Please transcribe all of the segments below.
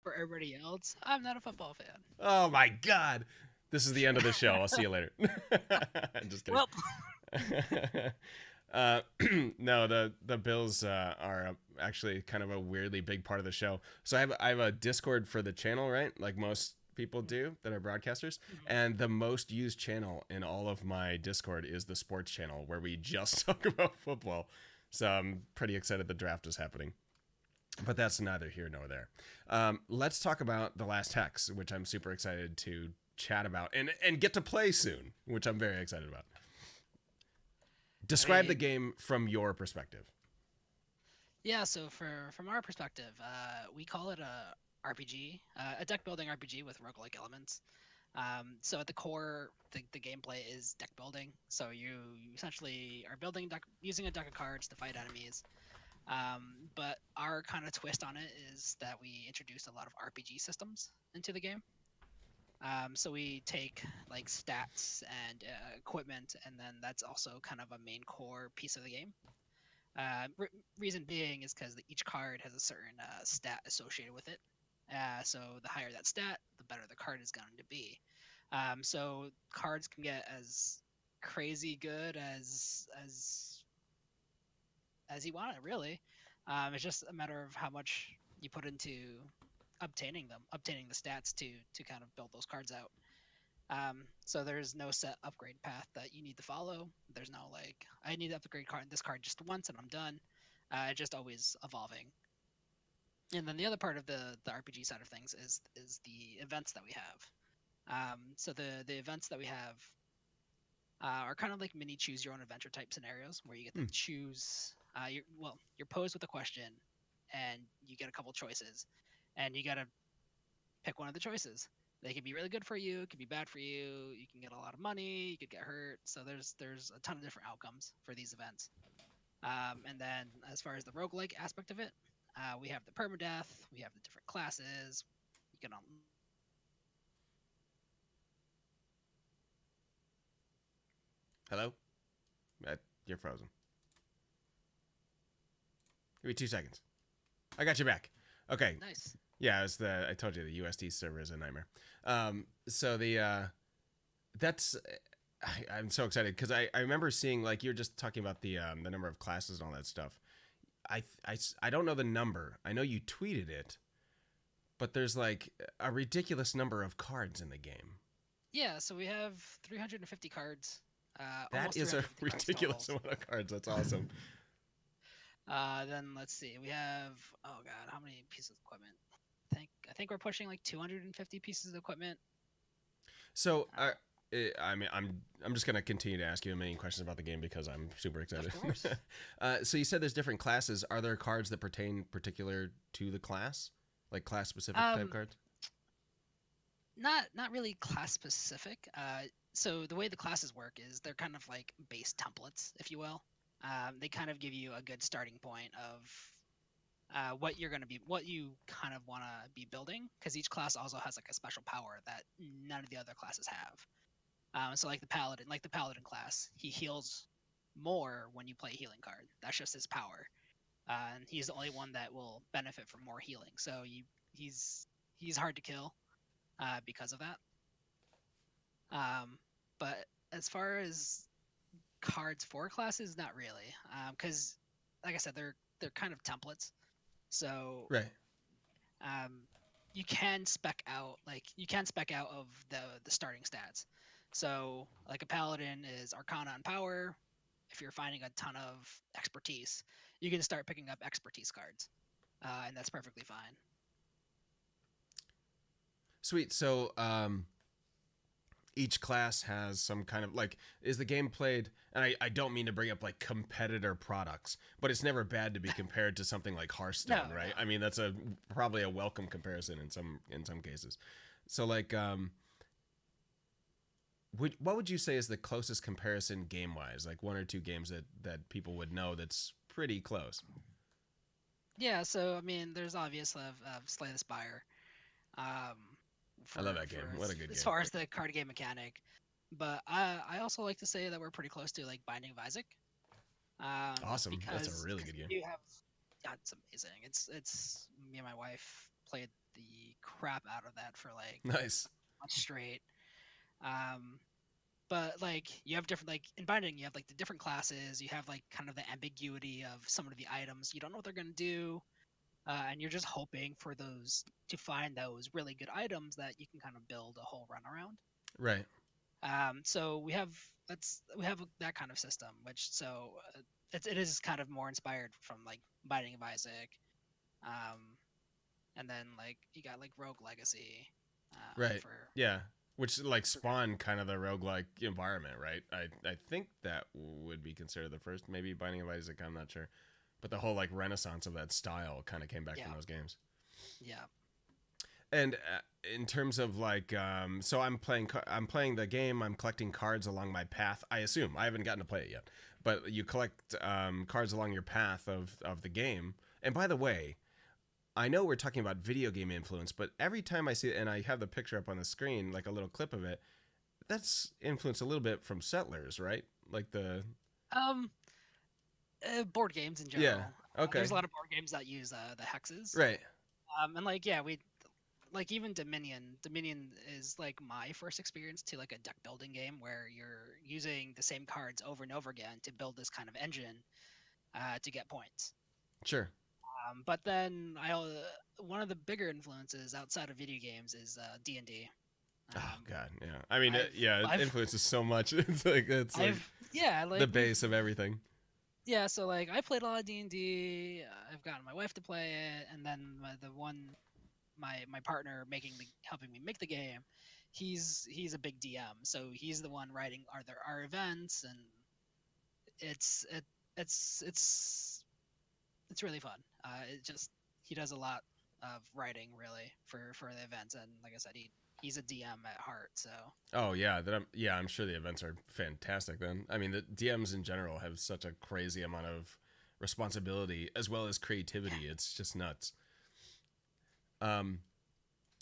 For everybody else, I'm not a football fan. Oh my God. This is the end of the show. I'll see you later. Just kidding. Well, uh, no, the Bills are actually kind of a weirdly big part of the show. So I have a Discord for the channel, right? Like most people do that are broadcasters, and the most used channel in all of my Discord is the sports channel where we just talk about football. So I'm pretty excited the draft is happening. But that's neither here nor there. Let's talk about The Last Hex, which I'm super excited to chat about and get to play soon, which I'm very excited about. I Describe the mean, game from your perspective. yeah. So from our perspective, we call it a RPG, a deck building RPG with roguelike elements. So at the core, the gameplay is deck building. So you essentially are building deck using a deck of cards to fight enemies. But our kind of twist on it is that we introduce a lot of RPG systems into the game. So we take like stats and equipment, and then that's also kind of a main core piece of the game. Reason being is because each card has a certain stat associated with it. So the higher that stat, the better the card is going to be. So cards can get as crazy good as you want it, really. It's just a matter of how much you put into obtaining the stats to kind of build those cards out. So there's no set upgrade path that you need to follow. There's no like I need to upgrade this card just once and I'm done. It's just always evolving. And then the other part of the RPG side of things is the events that we have. So the events that we have are kind of like mini choose your own adventure type scenarios where you get to Hmm. choose. You're posed with a question, and you get a couple choices, and you got to pick one of the choices. They could be really good for you, it could be bad for you. You can get a lot of money, you could get hurt. So there's a ton of different outcomes for these events. And then as far as the roguelike aspect of it, we have the permadeath, we have the different classes. You can Hello? You're frozen. Give me 2 seconds. I got you back. Okay. nice. Yeah, it's I told you the USD server is a nightmare. So that's I'm so excited because I remember seeing like you're just talking about the number of classes and all that stuff. I don't know the number. I know you tweeted it, but there's like a ridiculous number of cards in the game. Yeah, so we have 350 cards, That almost is a 350 cards total. ridiculous amount of cards. That's awesome. Then let's see, we have oh god, how many pieces of equipment? I think we're pushing like 250 pieces of equipment. So Uh, I mean, I'm just gonna continue to ask you a million questions about the game because I'm super of excited. course. So you said there's different classes. Are there cards that pertain particular to the class, like class specific type Um, cards? not really class specific. So the way the classes work is they're kind of like base templates, if you will. They kind of give you a good starting point of what you kind of want to be building, because each class also has like a special power that none of the other classes have. So like the paladin class, he heals more when you play a healing card. That's just his power, and he's the only one that will benefit from more healing. So he's he's hard to kill because of that. Um, but as far as cards for classes, not really, because like I said, they're kind of templates. So Right. um, you can spec out of the starting stats. So like a paladin is Arcana and Power. If you're finding a ton of expertise, you can start picking up expertise cards, and that's perfectly fine. Sweet. So each class has some kind of like is the game played and I don't mean to bring up like competitor products but it's never bad to be compared to something like No, Hearthstone, right? no. I mean that's a probably a welcome comparison in some cases. So like what would you say is the closest comparison game wise, like one or two games that people would know that's pretty close? Yeah, so I mean, there's obvious of Slay the Spire, um, I love for that game. What a good as game. far as the card game mechanic. But I also like to say that we're pretty close to like Binding of Isaac, Awesome. That's a really because good game. you have yeah, it's amazing. It's me and my wife played the crap out of that for like Nice. months straight. Um, but like you have different, like in binding, you have like the different classes. You have like kind of the ambiguity of some of the items. You don't know what they're gonna do, and you're just hoping for those to find those really good items that you can kind of build a whole run around. Right. So we have that kind of system, which it is kind of more inspired from like Binding of Isaac, um, and then like you got like Rogue Legacy, Right. for Yeah. Which like for kind of, spawned kind of the roguelike environment, right? I think that would be considered the first, maybe Binding of Isaac, I'm not sure. But the whole like renaissance of that style kind of came back yeah, from those games. yeah. And in terms of like, so I'm playing the game. I'm collecting cards along my path. I assume I haven't gotten to play it yet, but you collect cards along your path of the game. And by the way, I know we're talking about video game influence, but every time I see it, and I have the picture up on the screen, like a little clip of it, that's influenced a little bit from Settlers, right? Like the Um, Board games in yeah, general. okay, There's a lot of board games that use the hexes. right, And like yeah, we like even Dominion. Dominion is like my first experience to like a deck building game where you're using the same cards over and over again to build this kind of engine, to get points. sure. But then one of the bigger influences outside of video games is D&D. Oh Um, God, yeah. I mean, I've yeah, it I've influences so much. It's like yeah, the like we've base of everything. yeah, so like I played a lot of D&D. I've gotten my wife to play it, and then my partner helping me make the game, he's a big DM, so he's the one writing our events, and it's it it's really fun. It just he does a lot of writing really for the events, and like I said, he's a DM at heart. So Oh yeah, I'm sure the events are fantastic. Then I mean, the DMs in general have such a crazy amount of responsibility as well as yeah, creativity. It's just nuts. Um,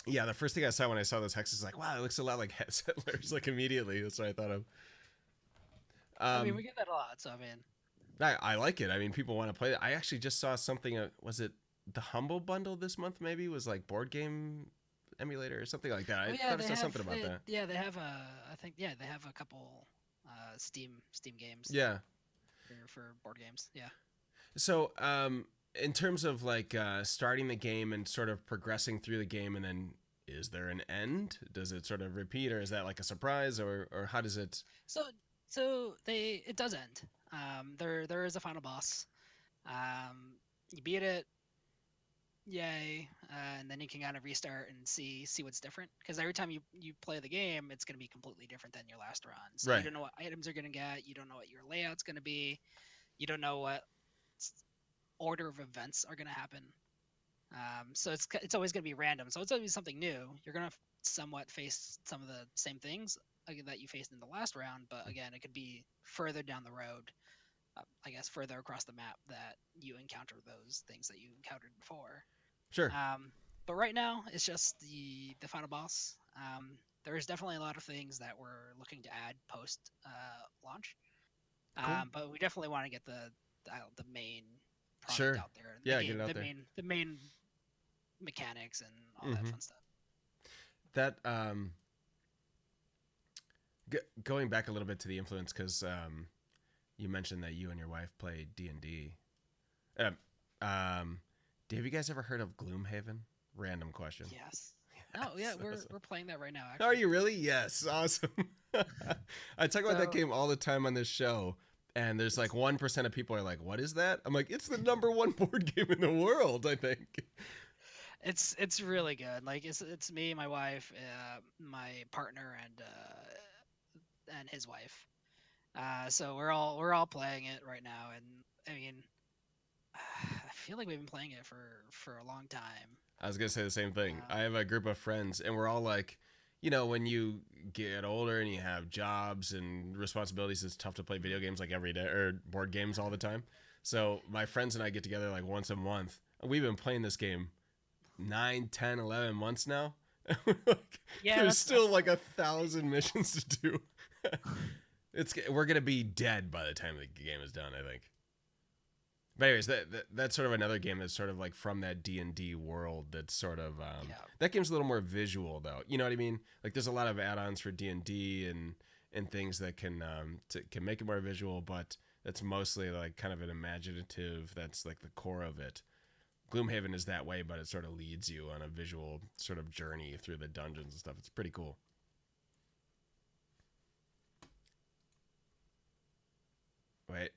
yeah, the first thing I saw when I saw those hexes, like, wow, it looks a lot like Settlers. Like immediately, that's what I thought of. I mean Um, we get that a lot. So I mean, I like it. I mean, people want to play it. I actually just saw something. Was it the Humble Bundle this month? Maybe was like board game emulator or something like that. oh I yeah, thought I saw something about that. yeah they have a I think yeah they have a couple Steam games Yeah. for board games. Yeah. So, in terms of like starting the game and sort of progressing through the game, and then is there an end? Does it sort of repeat, or is that like a surprise, or how does it? So it does end. There is a final boss. You beat it, yay, and then you can kind of restart and see what's different. Because every time you play the game, it's going to be completely different than your last run. So you Right. don't know what items are going to get. You don't know what your layout's going to be. You don't know what order of events are going to happen. So it's always going to be random. So it's always something new. You're going to somewhat face some of the same things that you faced in the last round, but again, it could be further down the road. I guess further across the map that you encounter those things that you encountered before. Sure. But right now, it's just the final boss. There's definitely a lot of things that we're looking to add post launch, Cool. but we definitely want to get the main product Sure. out there, the Yeah, get game, it out there. the main mechanics and all that Mm-hmm. fun stuff. That going back a little bit to the influence, because you mentioned that you and your wife play D&D. Um, have you guys ever heard of Gloomhaven? Random question. Yes. No, yeah, Yes, we're awesome. we're playing that right now Are actually. you really? Yes, awesome. I talk about that So game all the time on this show, and there's like 1% of people are like, "What is that?" I'm like, "It's the number one board game in the world, I think." it's really good. Like it's me, my wife, my partner, and his wife. So we're all playing it right now, and I mean, I feel like we've been playing it for a long time. I was gonna say the same thing. Um, I have a group of friends, and we're all like, when you get older and you have jobs and responsibilities, it's tough to play video games like every day or board games all the time. So my friends and I get together like once a month. We've been playing this game 9, 10, 11 months now. Like, yeah, there's that's still like 1,000 missions to do. We're gonna be dead by the time the game is done, I think. But anyways, that's sort of another game that's sort of like from that D&D world. That's sort of Yeah. that game's a little more visual though. You know what I mean? Like there's a lot of add-ons for D&D and things that can make it more visual, but that's mostly like kind of an imaginative. That's like the core of it. Gloomhaven is that way, but it sort of leads you on a visual sort of journey through the dungeons and stuff. It's pretty cool. Wait,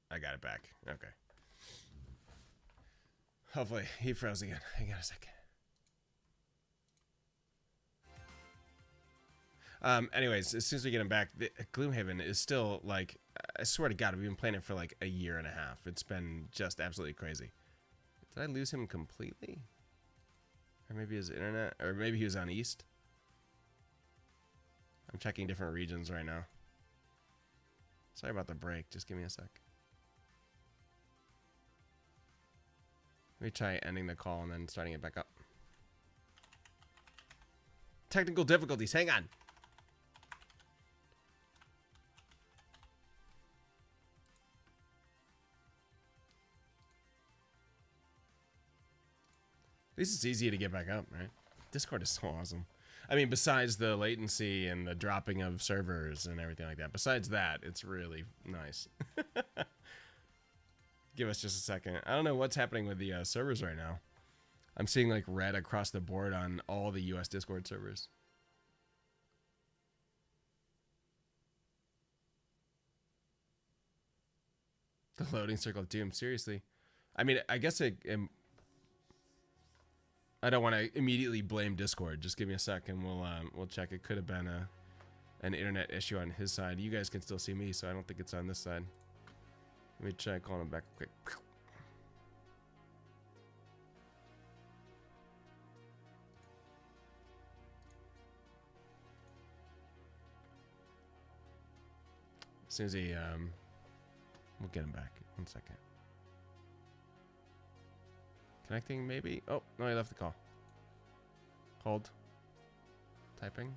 I got it back. Okay. Hopefully he froze again. Hang on a second. Anyways, as soon as we get him back, Gloomhaven is still like, I swear to God, we've been playing it for like a year and a half. It's been just absolutely crazy. Did I lose him completely? Or maybe his internet? Or maybe he was on East? I'm checking different regions right now. Sorry about the break. Just give me a sec. Let me try ending the call and then starting it back up. Technical difficulties. Hang on. At least it's easy to get back up, right? Discord is so awesome. I mean, besides the latency and the dropping of servers and everything like that, besides that, it's really nice. Give us just a second. I don't know what's happening with the servers right now. I'm seeing like red across the board on all the US Discord servers. The loading circle of doom. Seriously. I mean, I guess I don't want to immediately blame Discord. Just give me a second. We'll check. It could have been an internet issue on his side. You guys can still see me, so I don't think it's on this side. Let me try calling him back quick. As soon as he we'll get him back. 1 second. Connecting, maybe. Oh no, he left the call. Hold. Typing.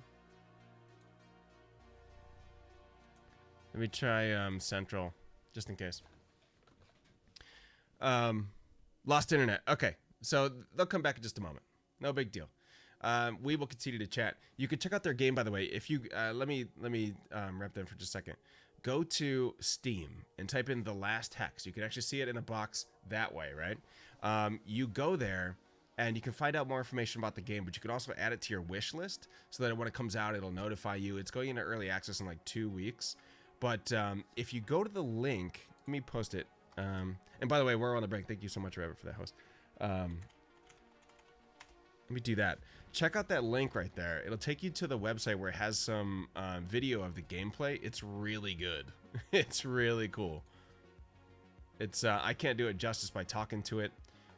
Let me try Central, just in case. Lost internet. Okay, so they'll come back in just a moment. No big deal. We will continue to chat. You can check out their game, by the way. If you let me wrap them for just a second. Go to Steam and type in thelasthex. You can actually see it in a box that way, right? You go there and you can find out more information about the game, but you can also add it to your wish list so that when it comes out, it'll notify you. It's going into early access in like 2 weeks. But if you go to the link, let me post it. And by the way, we're on the break. Thank you so much, Rabbit, for that host. Let me do that. Check out that link right there. It'll take you to the website where it has some video of the gameplay. It's really good. It's really cool. It's I can't do it justice by talking to it,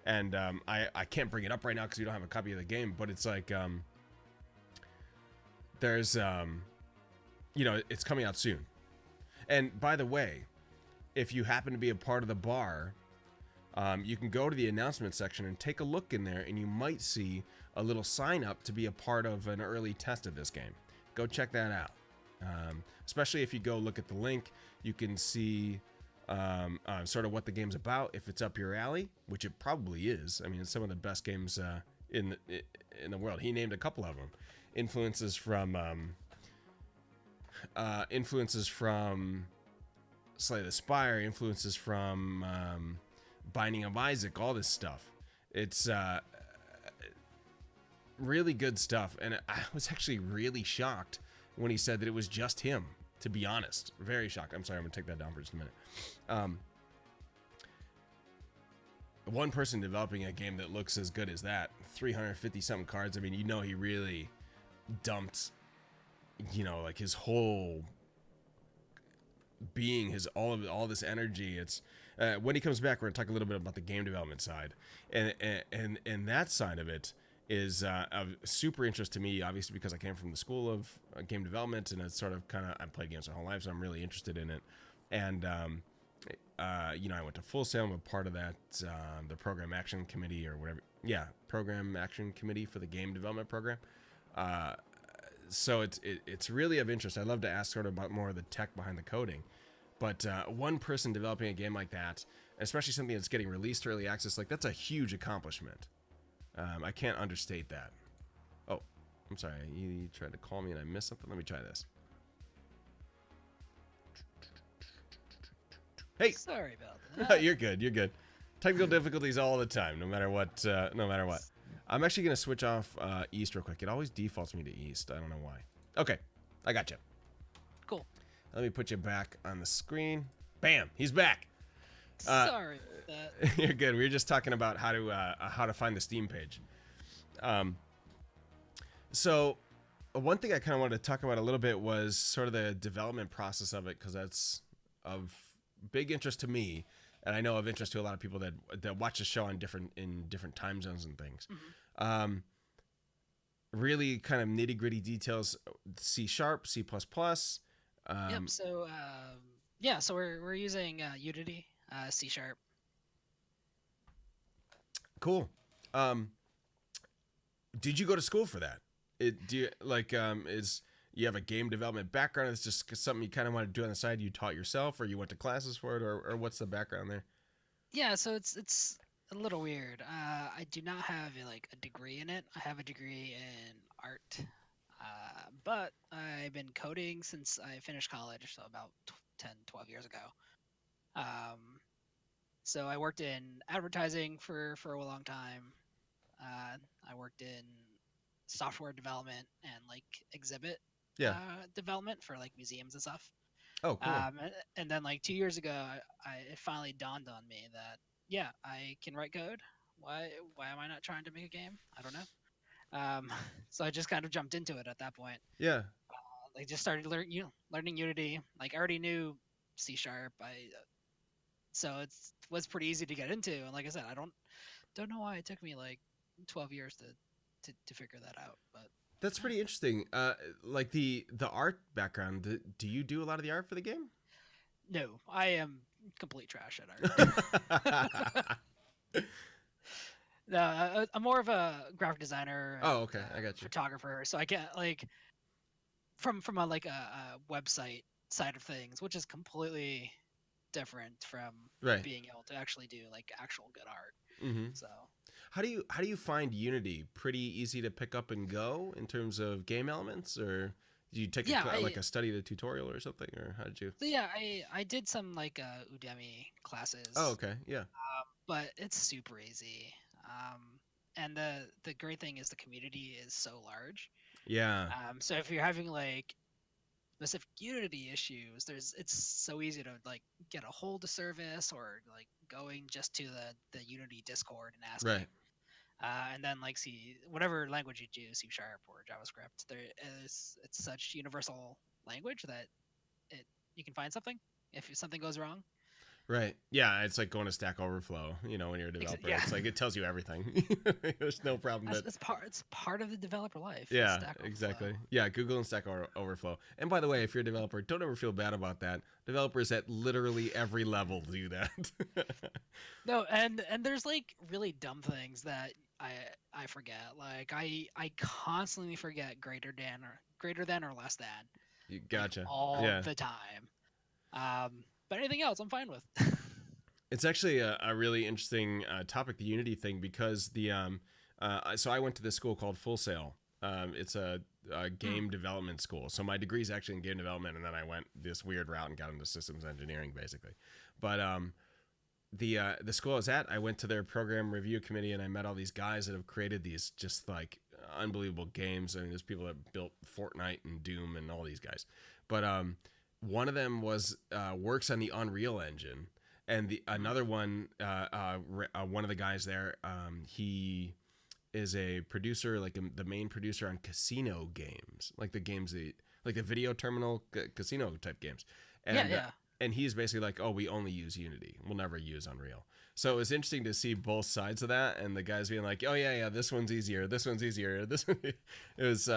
and I can't bring it up right now because we don't have a copy of the game. But it's like there's you know, it's coming out soon. And by the way, if you happen to be a part of the bar, you can go to the announcement section and take a look in there, and you might see a little sign up to be a part of an early test of this game. Go check that out. Especially if you go look at the link, you can see sort of what the game's about, if it's up your alley, which it probably is. I mean, it's some of the best games in the world. He named a couple of them. Influences from Slay the Spire, influences from Binding of Isaac, all this stuff. It's really good stuff, and I was actually really shocked when he said that it was just him, to be honest. Very shocked. I'm sorry, I'm gonna take that down for just a minute. One person developing a game that looks as good as that, 350 something cards. I mean, you know, he really dumped, you know, like his whole being, his all this energy. It's when he comes back, we're gonna talk a little bit about the game development side, and that side of it is of super interest to me, obviously, because I came from the school of game development, and it's sort of I've played games my whole life, so I'm really interested in it. And you know, I went to Full Sail. I'm a part of that, the program action committee or whatever. Yeah, program action committee for the game development program. So it's really of interest. I'd love to ask sort of about more of the tech behind the coding, but one person developing a game like that, especially something that's getting released to early access. Like, that's a huge accomplishment. I can't understate that. Oh, I'm sorry. You tried to call me and I missed something. Let me try this. Hey, Sorry about that. you're good. You're good. Technical difficulties all the time, no matter what. No matter what. I'm actually gonna switch off East real quick. It always defaults me to East. I don't know why. Okay, I got you. Cool. Let me put you back on the screen. Bam, he's back. Sorry about that. You're good. We were just talking about how to find the Steam page. So one thing I kind of wanted to talk about a little bit was sort of the development process of it, because that's of big interest to me, and I know of interest to a lot of people that watch the show in different time zones and things. Mm-hmm. Really kind of nitty gritty details. C#, C++. Yep. So yeah, so we're using Unity, C#. Cool. Did you go to school for that? Do you like is you have a game development background? It's just something you kind of want to do on the side. You taught yourself, or you went to classes for it, or what's the background there? Yeah, so it's a little weird. I do not have like a degree in it. I have a degree in art, but I've been coding since I finished college, so about 10, 12 years ago. Um, so I worked in advertising for a long time. I worked in software development and like exhibit Yeah. development for like museums and stuff. Oh, cool. And then like 2 years ago, it finally dawned on me that yeah, I can write code. Why am I not trying to make a game? I don't know. So I just kind of jumped into it at that point. Yeah. Like just started learning Unity. Like I already knew C#. So it was pretty easy to get into. And like I said, I don't know why it took me like 12 years to figure that out. But That's pretty interesting. Like the art background. Do you do a lot of the art for the game? no, I am complete trash at art. No, I'm more of a graphic designer. Oh, okay, I got you. Photographer, so I get like from a like a website side of things, which is completely different from Right. being able to actually do like actual good art. Mm-hmm. So How do you find Unity? Pretty easy to pick up and go in terms of game elements, or do you take yeah, like a study the tutorial or something, or how did you? so yeah, I did some like Udemy Oh, classes, okay, yeah, but it's super easy. Um, and the great thing is the community is so large. yeah, So if you're having like specific Unity issues, it's so easy to like get a hold of service or like going just to the Unity Discord and asking. right. And then like see whatever language you choose, C# or JavaScript. There is it's such universal language that it you can find something if something goes wrong. Right. Yeah, it's like going to Stack Overflow. When you're a developer, Yeah, it's like it tells you everything. There's no problem that. it's part of the developer life. Yeah, Stack exactly. Overflow. Yeah, Google and Stack Overflow. And by the way, if you're a developer, don't ever feel bad about that. Developers at literally every level do that. No, and there's like really dumb things that I forget. Like I constantly forget greater than or less than, You like gotcha. all Yeah. the time. But anything else, I'm fine with. It's actually a really interesting topic, the Unity thing, because so I went to this school called Full Sail. It's a game development school. So my degree is actually in game development, and then I went this weird route and got into systems engineering, basically. But the school I was at, I went to their program review committee, and I met all these guys that have created these just like unbelievable games. I mean, there's people that built Fortnite and Doom and all these guys. But one of them works on the Unreal Engine, and another one, one of the guys there, he is a producer, like the main producer on casino games, like the games like the video terminal casino type games, and Yeah. and he's basically like, oh, we only use Unity, we'll never use Unreal. So it was interesting to see both sides of that, and the guys being like, oh yeah, this one's easier, this one. It was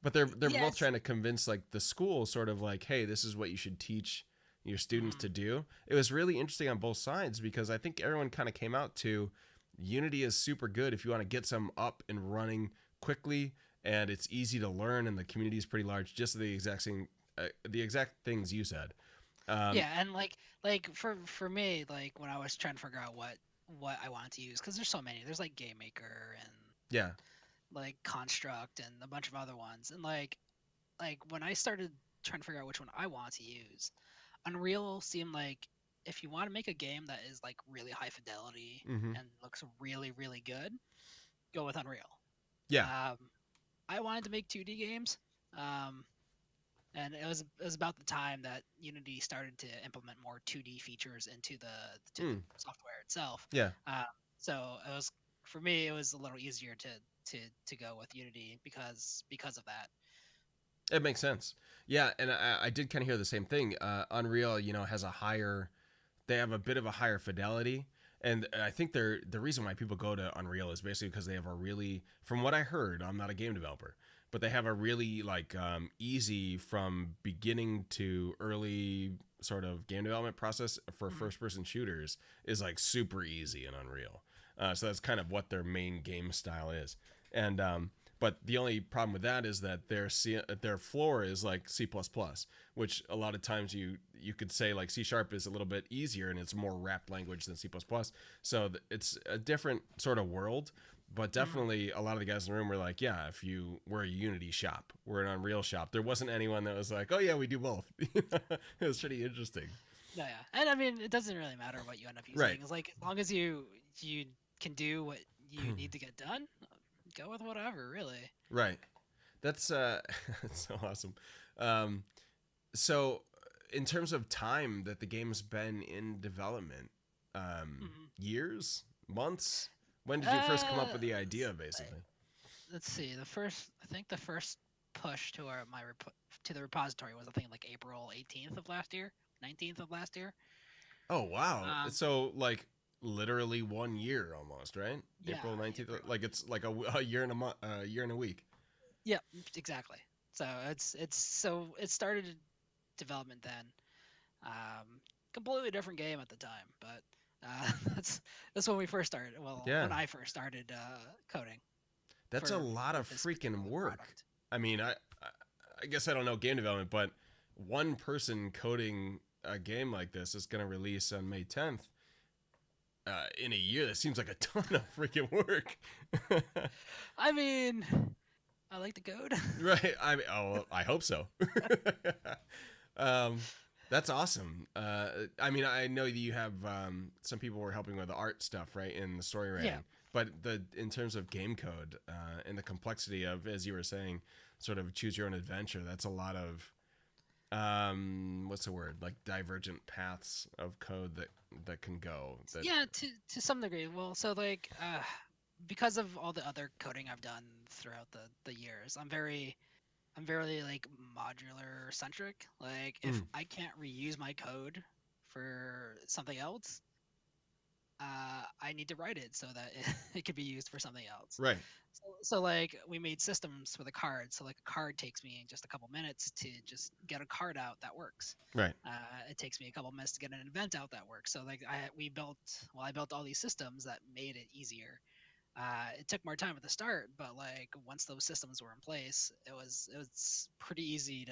but they're both Yes. trying to convince like the school sort of like, hey, this is what you should teach your students to do. It was really interesting on both sides, because I think everyone kind of came out to Unity is super good if you want to get some up and running quickly, and it's easy to learn, and the community is pretty large. Just the exact things you said. Um, Yeah, and like for me, like when I was trying to figure out what I wanted to use, because there's so many. There's like Game Maker and yeah. like Construct and a bunch of other ones. And like when I started trying to figure out which one I want to use, Unreal seemed like if you want to make a game that is like really high fidelity Mm-hmm. and looks really really good, go with Unreal. Yeah. Um, I wanted to make 2D games. Um, and it was about the time that Unity started to implement more 2D features into the Mm. software itself. Yeah. Uh, so it was for me it was a little easier to go with Unity because of that. It makes sense. Yeah, and I did kind of hear the same thing. Unreal, has a higher, they have a bit of a higher fidelity, and I think the reason why people go to Unreal is basically because they have a really, from what I heard, I'm not a game developer, but they have a really like easy from beginning to early sort of game development process for Mhm. first person shooters is like super easy in Unreal. So that's kind of what their main game style is, and but the only problem with that is that their floor is like C++, which a lot of times you could say like C# is a little bit easier and it's more wrapped language than C++. So it's a different sort of world, but Mhm. definitely a lot of the guys in the room were like, yeah, if you were a Unity shop, we're an Unreal shop. There wasn't anyone that was like, oh yeah, we do both. It was pretty interesting. No, yeah, and I mean it doesn't really matter what you end up Right. using. It's like as long as you can do what you need to get done, go with whatever really. Right. That's that's so awesome. Um, so in terms of time that the game's been in development, Mhm. years, months, when did you first come up Uh, with the idea, basically? let's see. I think the first push to to the repository was I think like April 18th of last year, 19th of last year. Oh wow, Um, so like literally 1 year almost, right? yeah, April yeah, 19th, pretty like much. it's like a year and a month, a year and a week. Yeah, exactly. So so it started development then. Um, completely different game at the time, but that's when we first started. Well, Yeah, when I first started coding that's a lot for of this freaking particular work. product. I mean, I guess I don't know game development, but one person coding a game like this is going to release on May 10th. In a year, that seems like a ton of freaking work. I mean, I like the code. Right. I mean, oh, well, I hope so. um, that's awesome. I mean, I know that you have some people were helping with the art stuff, right, in the story Yeah. writing. But in terms of game code and the complexity of, as you were saying, sort of choose your own adventure. That's a lot of what's the word, like divergent paths of code that can go. That Yeah, to some degree. Well, so like because of all the other coding I've done throughout the years, I'm very like modular centric. Like if mm, I can't reuse my code for something else, I need to write it so that it could be used for something else. right, So like we made systems with a card. So like a card takes me just a couple minutes to just get a card out that works. right. It takes me a couple minutes to get an event out that works. So like I built all these systems that made it easier. It took more time at the start, but like once those systems were in place, it was pretty easy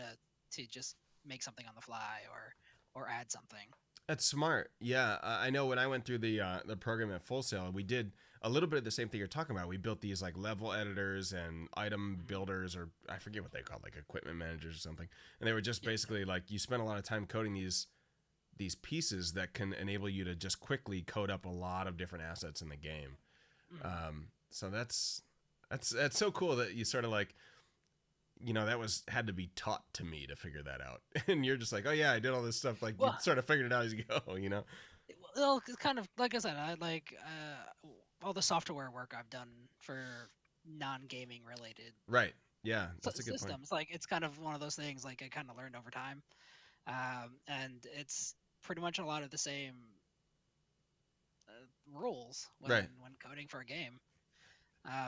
to just make something on the fly or add something. That's smart. Yeah, I know when I went through the program at Full Sail, we did a little bit of the same thing you're talking about. We built these like level editors and item Mhm. builders, or I forget what they called, like equipment managers or something. And they were just Yeah. basically like you spend a lot of time coding these pieces that can enable you to just quickly code up a lot of different assets in the game. Mhm. So that's so cool that you sort of like, that was had to be taught to me to figure that out. And you're just like, oh yeah, I did all this stuff. Like you Well, sort of figured it out as you go. well, it's kind of like I said, I like all the software work I've done for non-gaming related Right. Yeah, that's a good point. systems. Like it's kind of one of those things. Like I kind of learned over time, and it's pretty much a lot of the same rules Right. when coding for a game.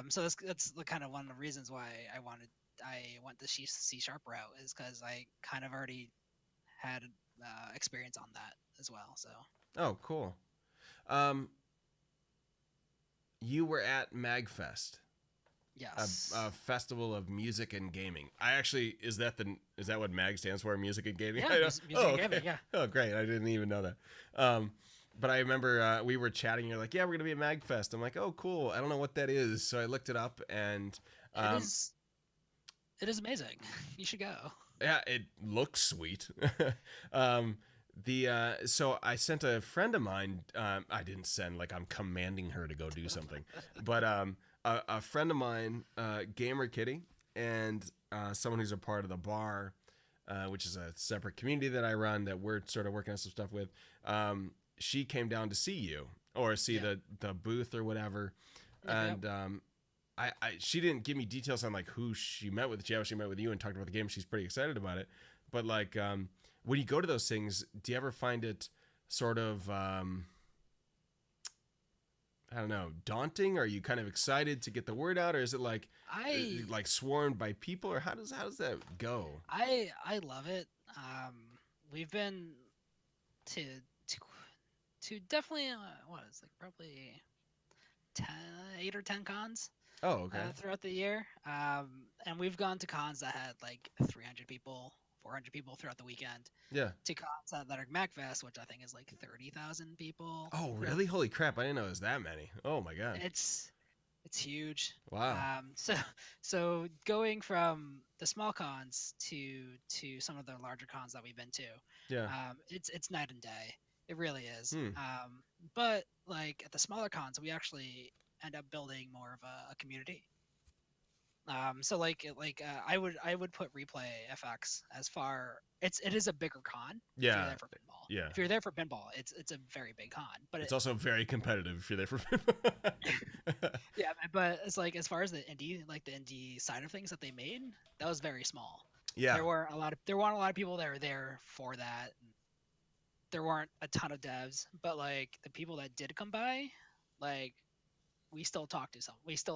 So that's the kind of one of the reasons why I went the C sharp route is because I kind of already had experience on that as well. So Oh, cool. Um, you were at Magfest. A Yes. festival of music and gaming. I actually is that what MAG stands for? Music and gaming. Yeah, I don't, music oh, and okay. gaming. Yeah. Oh, great. I didn't even know that. But I remember we were chatting. You're like, yeah, we're gonna be at MAGFest. I'm like, oh, cool. I don't know what that is, so I looked it up, and It um, is. It is amazing. You should go. yeah, it looks sweet. um, the so I sent a friend of mine. I didn't send like I'm commanding her to go do something, but a friend of mine, Gamer Kitty, and someone who's a part of the bar, which is a separate community that I run that we're sort of working on some stuff with. She came down to see you or see Yeah. the booth or whatever, Yep. Yep. and she didn't give me details on like who she met with. She met with you and talked about the game. She's pretty excited about it. But like when you go to those things, do you ever find it sort of I don't know, daunting? Are you kind of excited to get the word out, or is it I like swarmed by people, or how does that go? I love it. We've been to to to definitely what is like probably 10, 8 or 10 cons Oh, okay, throughout the year. And we've gone to cons that had like 300 people, 400 people throughout the weekend. yeah. To cons that are MacFest, which I think is like 30,000 people Oh, throughout. really? Holy crap! I didn't know it was that many. Oh my god! It's it's huge. Wow. So going from the small cons to some of the larger cons that we've been to, Yeah. it's night and day. It really is. Hmm. But like at the smaller cons, we actually end up building more of a community. So I would put Replay FX as far it is a bigger con if you're Yeah. there for pinball. Yeah. If you're there for pinball, it's a very big con. But It's also very competitive if you're there for. yeah, but it's like as far as the indie side of things that they made, that was very small. Yeah. There weren't a lot of people that were there for that. There weren't a ton of devs, but like the people that did come by, like we still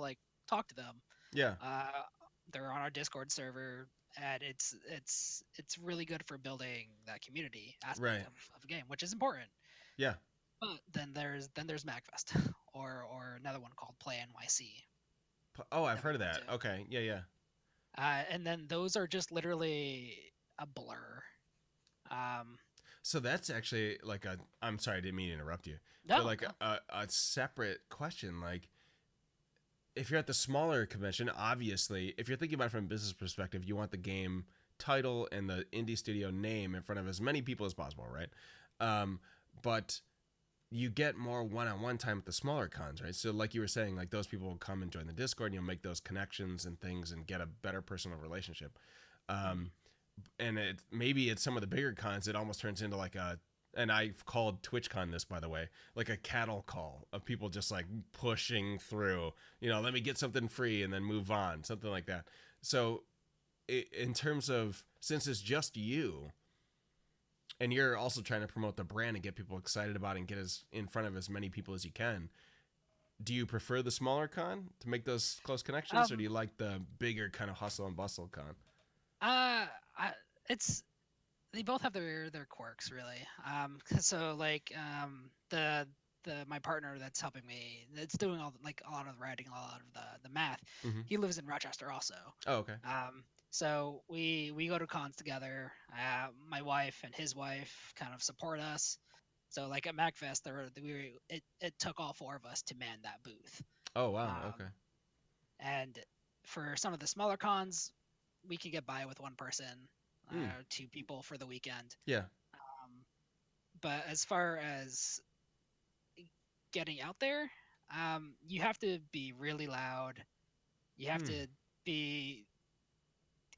like talk to them. Yeah. Uh, they're on our Discord server, and it's really good for building that community aspect Right. of a game, which is important. Yeah. But then there's MagFest, or another one called Play NYC Oh, I've that we heard of went that. Okay. Yeah. Yeah. to, and then those are just literally a blur. Um, So that's actually like a. I'm sorry, I didn't mean to interrupt you. But no, like no, a separate question, like if you're at the smaller convention, obviously, if you're thinking about it from a business perspective, you want the game title and the indie studio name in front of as many people as possible, right? But you get more one-on-one time at the smaller cons, right? So like you were saying, like those people will come and join the Discord and you'll make those connections and things and get a better personal relationship. mhm. Um, and maybe at some of the bigger cons, it almost turns into like a, and I've called TwitchCon this, by the way, like a cattle call of people just like pushing through, let me get something free and then move on, something like that. So in terms of, since it's just you and you're also trying to promote the brand and get people excited about it and get as in front of as many people as you can, do you prefer the smaller con to make those close connections, or do um, you like the bigger kind of hustle and bustle con? I, it's they both have their quirks really. So like my partner that's helping me, that's doing like a lot of the writing, a lot of the math. Mm-hmm. He lives in Rochester also. Oh, okay. So we go to cons together. My wife and his wife kind of support us. So like at MacFest, it took all four of us to man that booth. Oh, wow. Um, Okay. and for some of the smaller cons, we can get by with one person, Mm. 2 people for the weekend. Yeah. Um, but as far as getting out there, you have to be really loud. You have Hmm. to be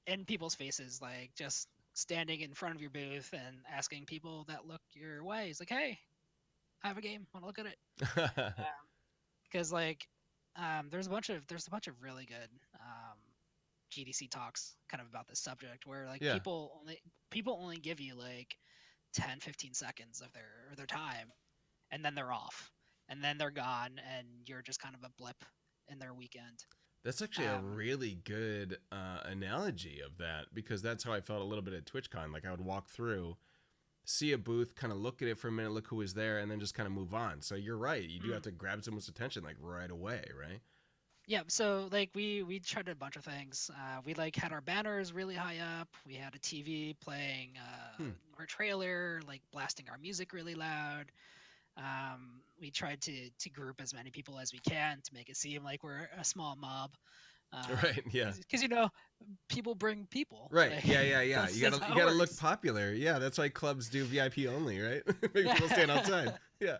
in people's faces, like just standing in front of your booth and asking people that look your way. It's like, hey, I have a game. Want to look at it? Because there's a bunch of really good GDC talks kind of about this subject where like Yeah. people only give you like 10, 15 seconds of their time, and then they're off, and then they're gone, and you're just kind of a blip in their weekend. That's actually a Um, really good analogy of that, because that's how I felt a little bit at TwitchCon. Like I would walk through, see a booth, kind of look at it for a minute, look who was there, and then just kind of move on. So you're right. You do have mm, to grab someone's attention like right away, right? Yeah, so like we tried a bunch of things. We like had our banners really high up. We had a TV playing Hmm. our trailer, like blasting our music really loud. We tried to group as many people as we can to make it seem like we're a small mob. Right. Yeah. Because people bring people. Right. Like Yeah. Yeah. Yeah. that's You how it gotta look works. popular. Yeah. That's why clubs do VIP only, right? Make Yeah. people stand outside. Yeah.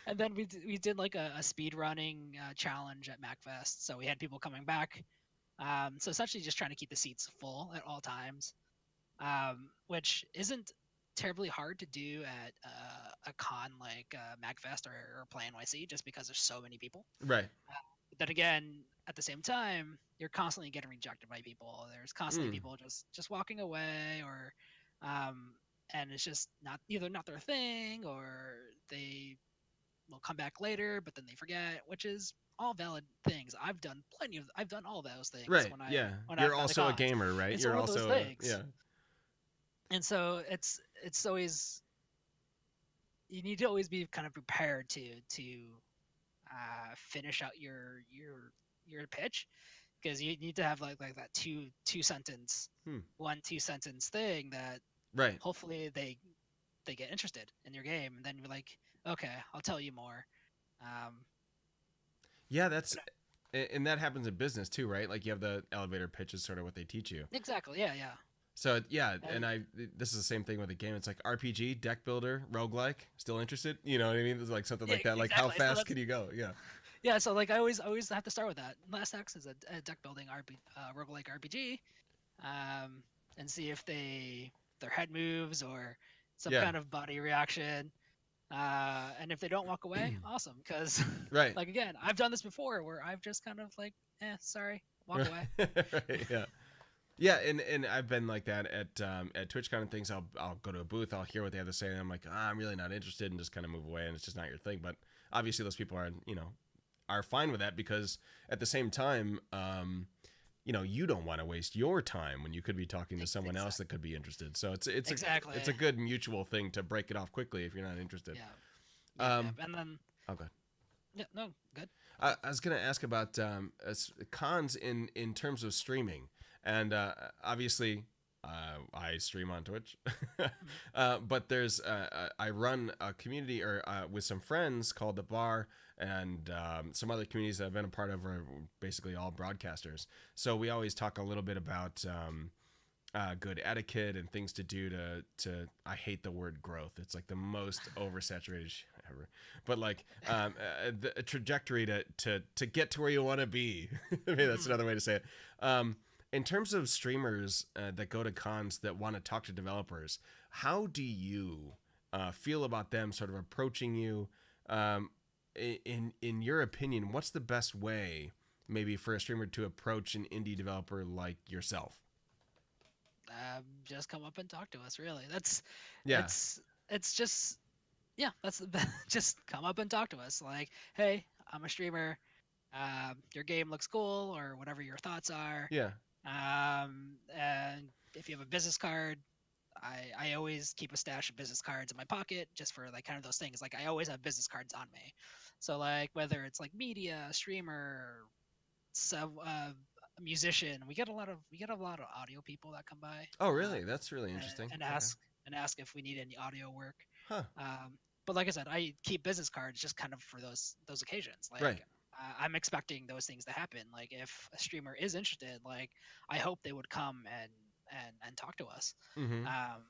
And then we did like a speed running challenge at MacFest, so we had people coming back. So essentially, just trying to keep the seats full at all times, which isn't terribly hard to do at a con like MacFest or Play NYC, just because there's so many people. Right. But then again, at the same time, you're constantly getting rejected by people. There's constantly Mm. people just walking away, or um, and it's just not either not their thing, or they will come back later, but then they forget, which is all valid things. I've done all those things Right. Yeah. when You're I've gone to also a cons. gamer, right? It's You're one of those also a things. yeah. And so it's always, you need to always be kind of prepared to finish out your pitch, because you need to have like that two sentence Hmm. 1 2 sentence thing that Right. hopefully they get interested in your game, and then you're like, okay, I'll tell you more. um Yeah. That's and that happens in business too, right? Like you have the elevator pitch is sort of what they teach you. exactly, yeah. So yeah, and And this is the same thing with the game. It's like RPG, deck builder, roguelike. Still interested? You know what I mean? It's like something yeah, like that. Like how exactly. So fast that's, can you go? Yeah. yeah, so like I always have to start with that. Last X is a deck building roguelike RPG, um, and see if their head moves or some Yeah. kind of body reaction. And if they don't walk away, awesome. Because, Right. like again, I've done this before where I've just kind of like, sorry, walk away. Right. Yeah. Yeah, and I've been like that at TwitchCon and things. I'll go to a booth, I'll hear what they have to say, and I'm like, I'm really not interested, and just kind of move away, and it's just not your thing. But obviously, those people are fine with that because at the same time, you don't want to waste your time when you could be talking to someone else that Exactly. could be interested. So Exactly. it's a good mutual thing to break it off quickly if you're not interested. Yeah. Um, And then okay. yeah, no, good. I was going to ask about cons in terms of streaming, and obviously, I stream on Twitch, Mhm. but there's I run a community or with some friends called the Bar, and some other communities that I've been a part of are basically all broadcasters. So we always talk a little bit about. Good etiquette and things to do to I hate the word growth. It's like the most oversaturated shit ever. But like the trajectory to get to where you want to be. Maybe that's Mhm. another way to say it. In terms of streamers that go to cons that want to talk to developers, how do you feel about them sort of approaching you? In your opinion, what's the best way maybe for a streamer to approach an indie developer like yourself? Just come up and talk to us. Really, that's Yeah. it's it's just, yeah, that's the best. Just come up and talk to us. Like, hey, I'm a streamer. Your game looks cool, or whatever your thoughts are. Yeah. And if you have a business card, I always keep a stash of business cards in my pocket, just for like kind of those things. Like I always have business cards on me. So like whether it's like media, streamer, sub, a musician, we get a lot of audio people that come by, Oh, really? That's really and, interesting. and Okay. ask if we need any audio work. Huh. But like I said, I keep business cards just kind of for those occasions. Right. Like I'm expecting those things to happen. Like if a streamer is interested, like I hope they would come and talk to us. Mm-hmm. Um,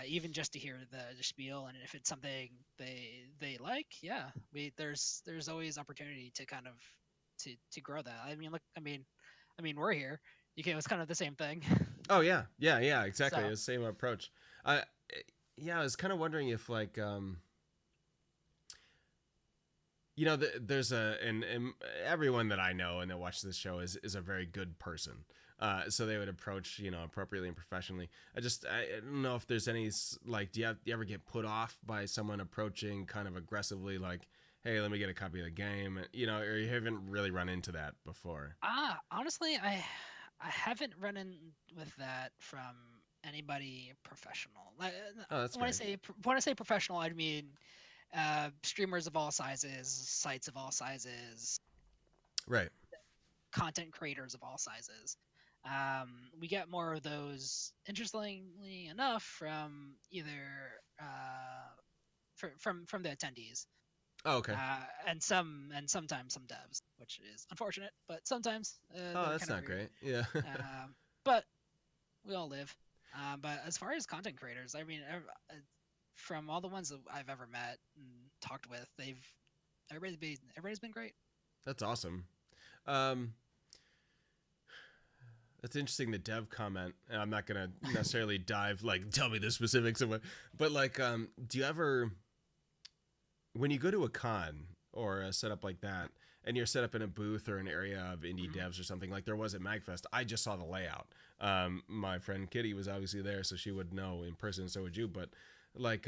even just to hear the spiel, and if it's something they like, yeah, there's always opportunity to kind of to grow that. I mean, look, we're here. You can. It's kind of the same thing. Oh yeah. Yeah. Yeah. Exactly. So The same approach. I yeah. I was kind of wondering if like there's and everyone that I know and that watches this show is a very good person. So they would approach appropriately and professionally. I don't know if there's any like do you ever get put off by someone approaching kind of aggressively like, hey, let me get a copy of the game, or you haven't really run into that before. honestly, I haven't run in with that from anybody professional. Like, Oh, that's when I great. say professional, I mean streamers of all sizes, sites of all sizes, Right. content creators of all sizes. We get more of those, interestingly enough, from either from the attendees, Oh, okay. and sometimes some devs, which is unfortunate, but sometimes Oh, they're that's kind of not weird. great. Yeah. But we all live. But as far as content creators, I mean, from all the ones that I've ever met and talked with, everybody's been great. That's awesome. Um, that's interesting. The dev comment. And I'm not gonna necessarily dive like tell me the specifics of it, but like, do you ever when you go to a con or a setup like that, and you're set up in a booth or an area of indie Mhm. devs or something like there was at Magfest, I just saw the layout. My friend Kitty was obviously there, so she would know in person. So would you. But like,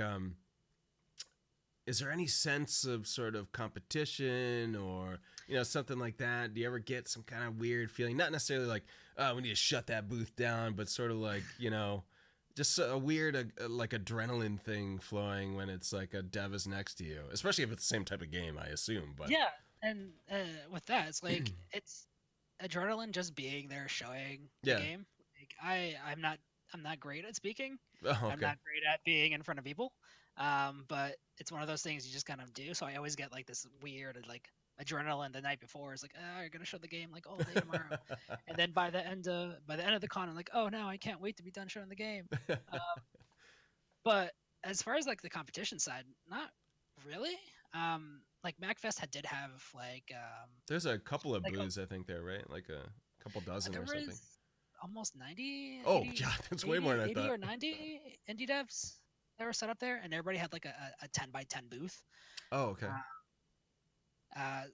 is there any sense of sort of competition or something like that? Do you ever get some kind of weird feeling? Not necessarily like, oh, we need to shut that booth down, but sort of like just a weird like adrenaline thing flowing when it's like a dev is next to you, especially if it's the same type of game, I assume. But Yeah, and with that, it's adrenaline just being there, showing the yeah. game. Like I'm not great at speaking. Oh, I'm okay. not great at being in front of people. But it's one of those things you just kind of do. So I always get like this weird like adrenaline the night before. It's like, you're gonna show the game like all day tomorrow, and then by the end of the con, I'm like, oh no, I can't wait to be done showing the game. Uh, but as far as like the competition side, not really. Like MacFest did have There's a couple of like a booths, I think there, right? Like a couple dozen there or something. was almost 90, Oh 80, god, that's way more 80, than I 80 thought. or 90 indie devs that were set up there, and everybody had like a 10 by 10 booth. Oh, okay.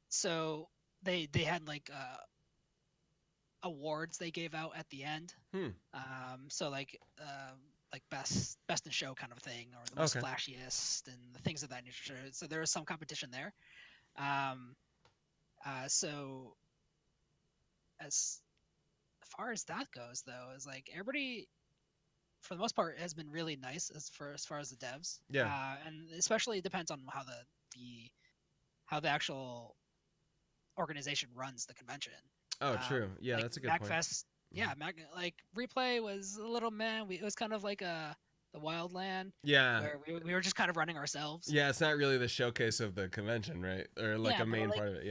So they had awards they gave out at the end. Hmm. So like best in show kind of thing, or the most Okay. flashiest and the things of that nature. So there was some competition there. Um, so as far as that goes, though, is like everybody for the most part has been really nice as far as the devs, Yeah. and especially it depends on the how the actual organization runs the convention. Oh, true. Yeah, Like that's a good point. MacFest, Mhm. yeah, like Replay was a little man. It was kind of like the Wild Land Yeah. where we were just kind of running ourselves. Yeah, it's not really the showcase of the convention, right? Or like Yeah, a main part of it.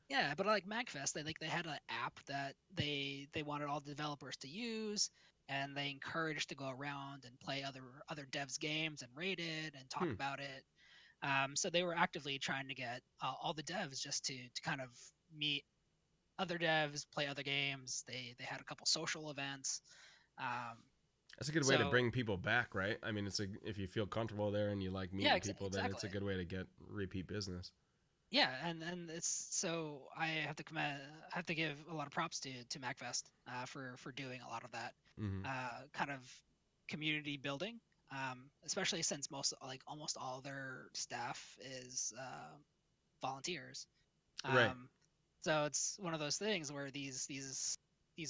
Yeah. but like MacFest, they had an app that they wanted all the developers to use, and they encouraged to go around and play other devs games and rate it and talk Hmm. about it. So they were actively trying to get all the devs just to kind of meet other devs, play other games. They had a couple social events. Um, That's a good way to so bring people back, right? I mean, if you feel comfortable there and you like yeah, meeting people, then it's exactly. a good way to get repeat business. Yeah, and it's so I have to have to give a lot of props to MacFest for doing a lot of that Mm-hmm. kind of community building, especially since almost all their staff is volunteers. Right. Um, so it's one of those things where these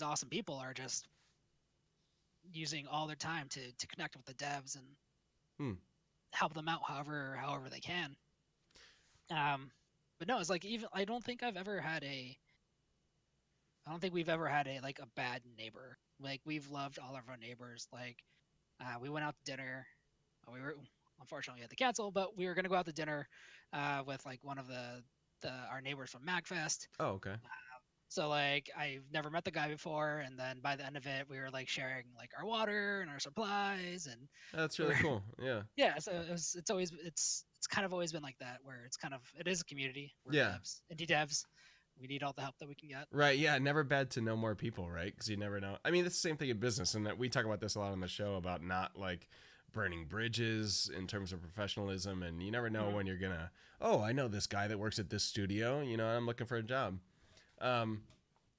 awesome people are just using all their time to connect with the devs and Hmm. help them out however they can. Um, but no, it's like even I don't think we've ever had a like a bad neighbor. Like we've loved all of our neighbors. Like we went out to dinner. We were unfortunately we had to cancel, but we were gonna go out to dinner with like one of the our neighbors from MacFest. Oh, okay. So like I've never met the guy before, and then by the end of it, we were like sharing like our water and our supplies, and That's we really were cool. Yeah. yeah. So it's kind of always been like that, where it is a community. We're Yeah. devs, indie devs. We need all the help that we can get. Right. Yeah. Never bad to know more people, right? Because you never know. I mean, it's the same thing in business, and that we talk about this a lot on the show about not like burning bridges in terms of professionalism, and you never know Mhm. when you're gonna. Oh, I know this guy that works at this studio. I'm looking for a job. Um,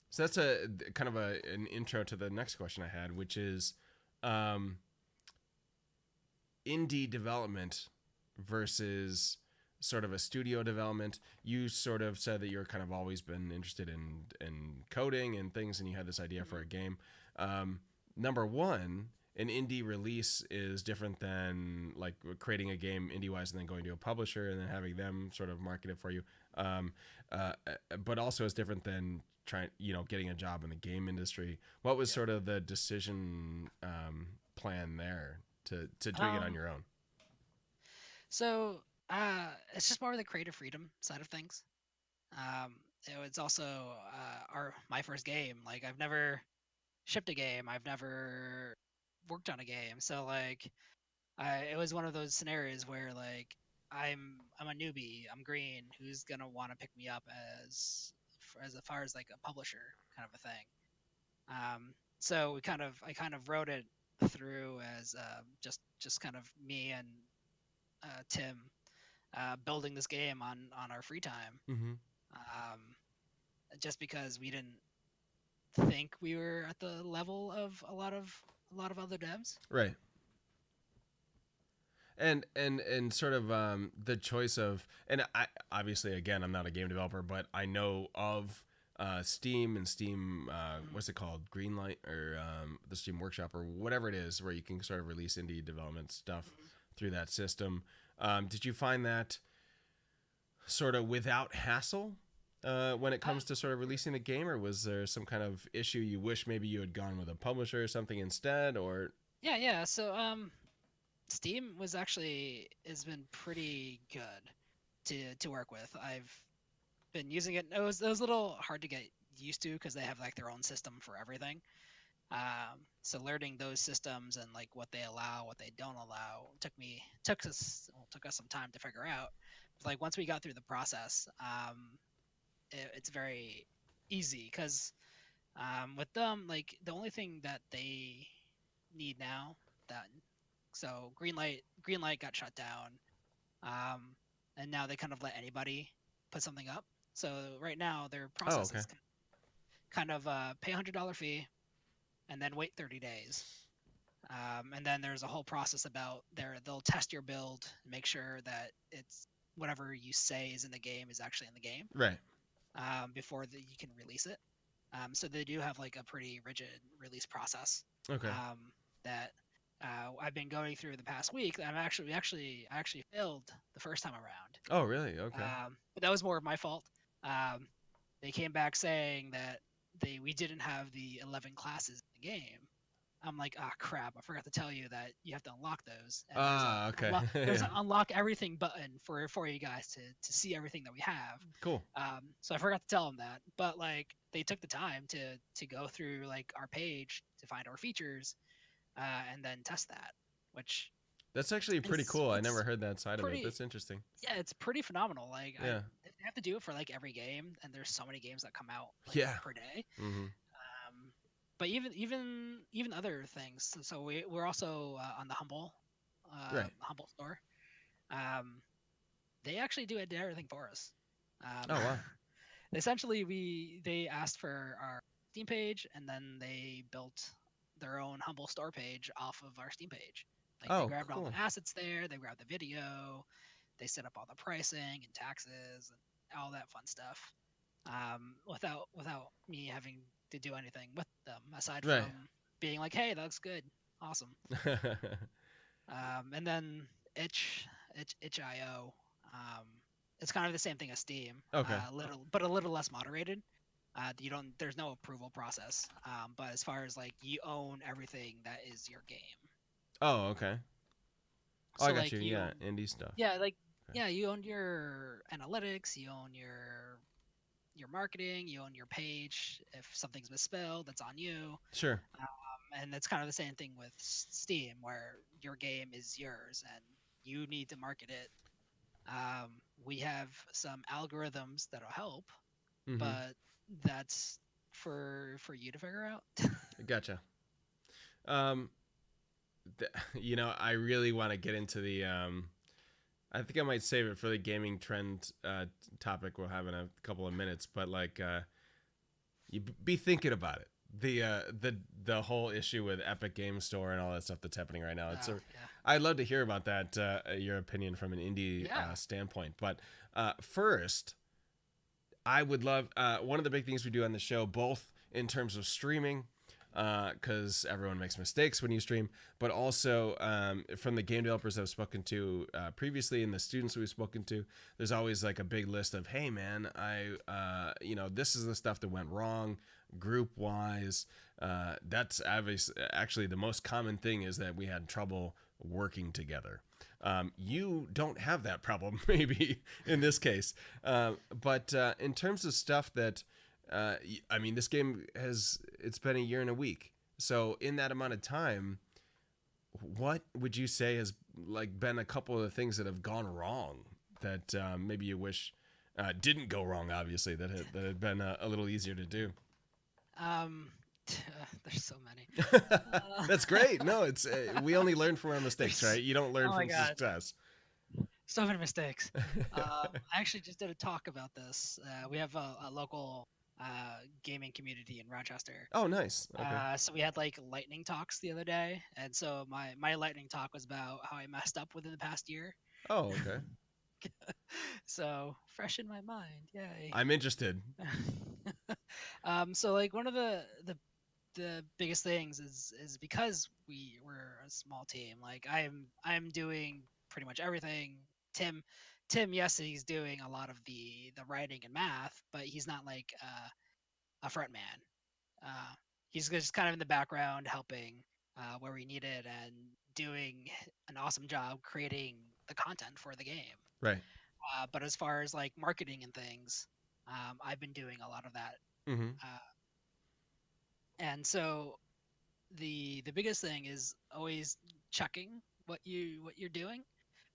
so that's a kind of an intro to the next question I had, which is um, indie development versus sort of a studio development. You sort of said that you're kind of always been interested in coding and things, and you had this idea for Mhm. a game. Number one, an indie release is different than like creating a game indie wise and then going to a publisher and then having them sort of market it for you. Um, uh, but also it's different than trying, getting a job in the game industry. What was Yep. sort of the decision plan there to doing it on Um, your own? so it's just more of the creative freedom side of things. Um, it was also our my first game. Like I've never shipped a game. I've never worked on a game. So like it was one of those scenarios where like I'm a newbie. I'm green. Who's gonna want to pick me up as far as like a publisher kind of a thing. So I kind of wrote it through as just kind of me and Tim building this game on our free time. Mm-hmm. Um, just because we didn't think we were at the level of a lot of other devs. Right. And sort of the choice of, and I obviously, again, I'm not a game developer, but I know of Steam and Steam, Mhm, what's it called, Greenlight, or the Steam Workshop, or whatever it is, where you can sort of release indie development stuff mhm. through that system. Did you find that sort of without hassle when it Uh, comes to sort of releasing a game, or was there some kind of issue you wish maybe you had gone with a publisher or something instead, or? yeah, yeah. So Steam has been pretty good to work with. I've been using it. It was a little hard to get used to because they have like their own system for everything. So learning those systems and like what they allow, what they don't allow, took us some time to figure out. But, like once we got through the process, it's very easy because with them, like the only thing that they need now that so Greenlight got shut down, um, and now they kind of let anybody put something up. So right now their Oh, process okay. is kind of pay $100 fee and then wait 30 days. And then there's a whole process about they'll test your build, make sure that it's whatever you say is in the game is actually in the game Right. before you can release it. So they do have like a pretty rigid release process Okay. that I've been going through the past week. I actually failed the first time around, Oh, really? Okay. but that was more of my fault. Um, they came back saying that we didn't have the 11 classes in the game. I'm like, ah, crap! I forgot to tell you that you have to unlock those, and Ah, okay. there's Yeah. an unlock everything button for you guys to see everything that we have. Cool. So I forgot to tell them that, but like they took the time to go through like our page to find our features, and then test that, which That's actually pretty is cool. I never it's heard that side of it. pretty That's interesting. yeah, it's pretty phenomenal. Like Yeah. they have to do it for like every game, and there's so many games that come out like Yeah. per day. Mm-hmm. But even other things. So we're also on the Right. Humble store. Um, they actually did everything for us. Oh, wow. Essentially, they asked for our Steam page, and then they built their own Humble store page off of our Steam page. Like they Oh, grabbed all cool. the assets there, they grabbed the video, they set up all the pricing and taxes and all that fun stuff. Without me having to do anything with them aside Right. from being like, hey, that looks good, awesome. And then itch.io. It's kind of the same thing as Steam, Okay. a little less moderated. You don't there's no approval process, but as far as like you own everything that is your game. Oh, okay. Oh, I So got like you. Yeah, indie stuff. yeah, like Okay. yeah, you own your analytics, you own your marketing, you own your page. If something's misspelled, that's on you. Sure. And that's kind of the same thing with Steam, where your game is yours and you need to market it. We have some algorithms that'll help, Mm-hmm. but that's for you to figure out. Gotcha. Um, I really want to get into the. I think I might save it for the gaming trend topic we'll have in a couple of minutes, but like, you be thinking about it. The whole issue with Epic Game Store and all that stuff that's happening right now. Yeah, I'd love to hear about that. Your opinion from an indie yeah, standpoint, but first, I would love one of the big things we do on the show, both in terms of streaming, because everyone makes mistakes when you stream. But also from the game developers I've spoken to previously and the students we've spoken to, there's always like a big list of, hey man, this is the stuff that went wrong group wise. That's actually the most common thing is that we had trouble working together. You don't have that problem, maybe in this case, but in terms of stuff that, I mean, this game it's been a year and a week. So in that amount of time, what would you say has like been a couple of the things that have gone wrong that maybe you wish didn't go wrong? Obviously, that had been a little easier to do. Um, there's so many. That's great. No, it's we only learn from our mistakes, There's, right? You don't learn oh my from god, success. so many mistakes. I actually just did a talk about this. We have a local gaming community in Rochester. Oh, nice. Okay. So we had like lightning talks the other day, and so my lightning talk was about how I messed up within the past year. Oh, okay. So fresh in my mind, yay. I'm interested. So like one of the biggest things is because we were a small team. Like I'm doing pretty much everything. Tim Tim, yes, he's doing a lot of the writing and math, but he's not like a front man. He's just kind of in the background helping where we need it and doing an awesome job creating the content for the game. Right. But as far as like marketing and things, I've been doing a lot of that. Mm-hmm. And so the biggest thing is always checking what you're doing,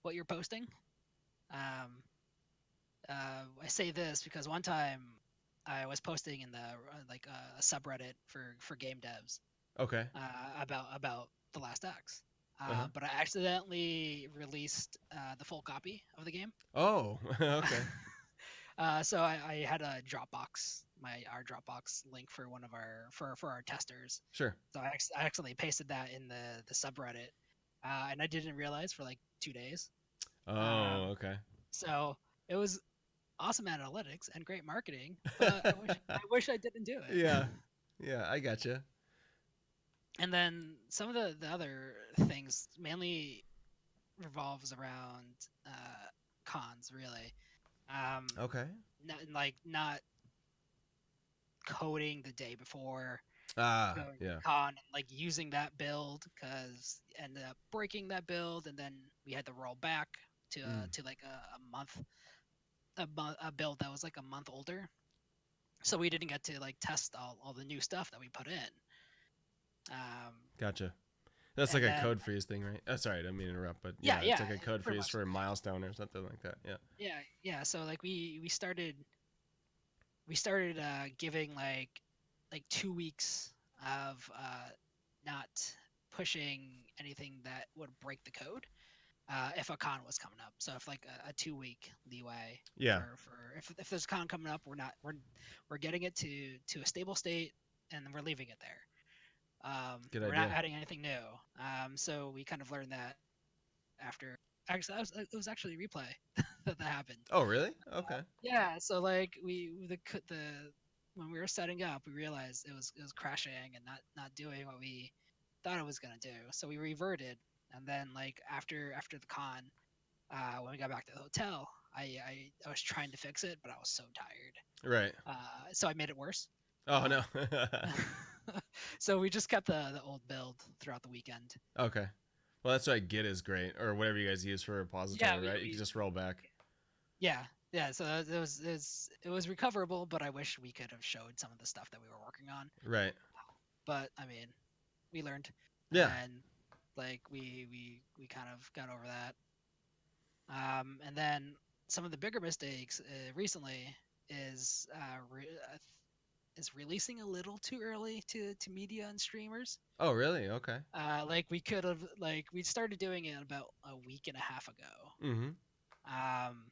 what you're posting. Um, I say this because one time I was posting in the like a subreddit for game devs Okay. about the Last X. Uh-huh. But I accidentally released the full copy of the game. Oh, okay. So I had a Dropbox, our Dropbox link for one of for our testers. Sure. So I accidentally pasted that in the subreddit, and I didn't realize for like 2 days. Oh, okay. So it was awesome analytics and great marketing, but I wish I didn't do it. Yeah. Yeah, I gotcha. And then some of the other things mainly revolves around cons, really. Okay. Not coding the day before Ah, going to yeah. the con and like using that build because ended up breaking that build, and then we had to roll back Mm. to like a month a build that was like a month older, so we didn't get to like test all the new stuff that we put in. um Gotcha. That's like and a then code freeze thing, right? Oh, sorry, I didn't mean to interrupt, but yeah, yeah, it's yeah, like a code pretty freeze much. for a milestone or something like that. Yeah. Yeah, so like we started giving like 2 weeks of not pushing anything that would break the code if a con was coming up. So if like a 2 week leeway Yeah. for if there's a con coming up, we're getting it to a stable state and we're leaving it there. Good We're not idea. adding anything new. So we kind of learned that after. Actually, it was actually replay that happened. Oh, really? Okay. Yeah, so like the when we were setting up, we realized it was crashing and not doing what we thought it was gonna do. So we reverted, and then like after the con, when we got back to the hotel, I was trying to fix it, but I was so tired. Right. So I made it worse. Oh, no. So we just kept the old build throughout the weekend. Okay. Well, that's why Git is great, or whatever you guys use for a Yeah, repository, right? You can just roll back. yeah, yeah. So it was recoverable, but I wish we could have showed some of the stuff that we were working on. Right. But I mean, we learned, Yeah. and like we kind of got over that. And then some of the bigger mistakes recently is is releasing a little too early to media and streamers. Oh, really? Okay. Like we could have like we started doing it about a week and a half ago. Mm-hmm. Um,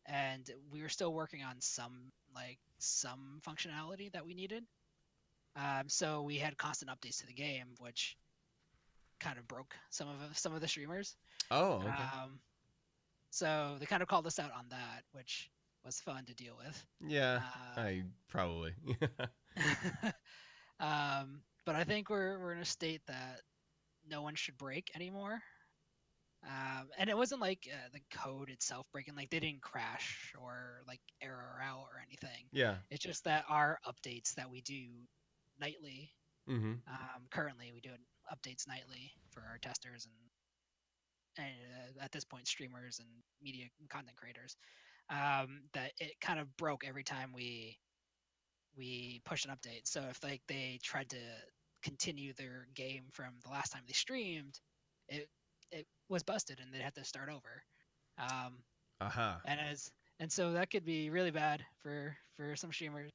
and we were still working on some functionality that we needed. So we had constant updates to the game, which kind of broke some of the streamers. Oh, okay. So they kind of called us out on that, which was fun to deal with. Yeah, I probably. Um, but I think we're in a state that no one should break anymore. And it wasn't like the code itself breaking, like they didn't crash or like error out or anything. Yeah. It's just that our updates that we do nightly, Mm-hmm. currently we do updates nightly for our testers and at this point streamers and media and content creators. That it kind of broke every time we push an update. So if like they tried to continue their game from the last time they streamed, it it was busted and they'd have to start over. Um, Aha. and so that could be really bad for some streamers,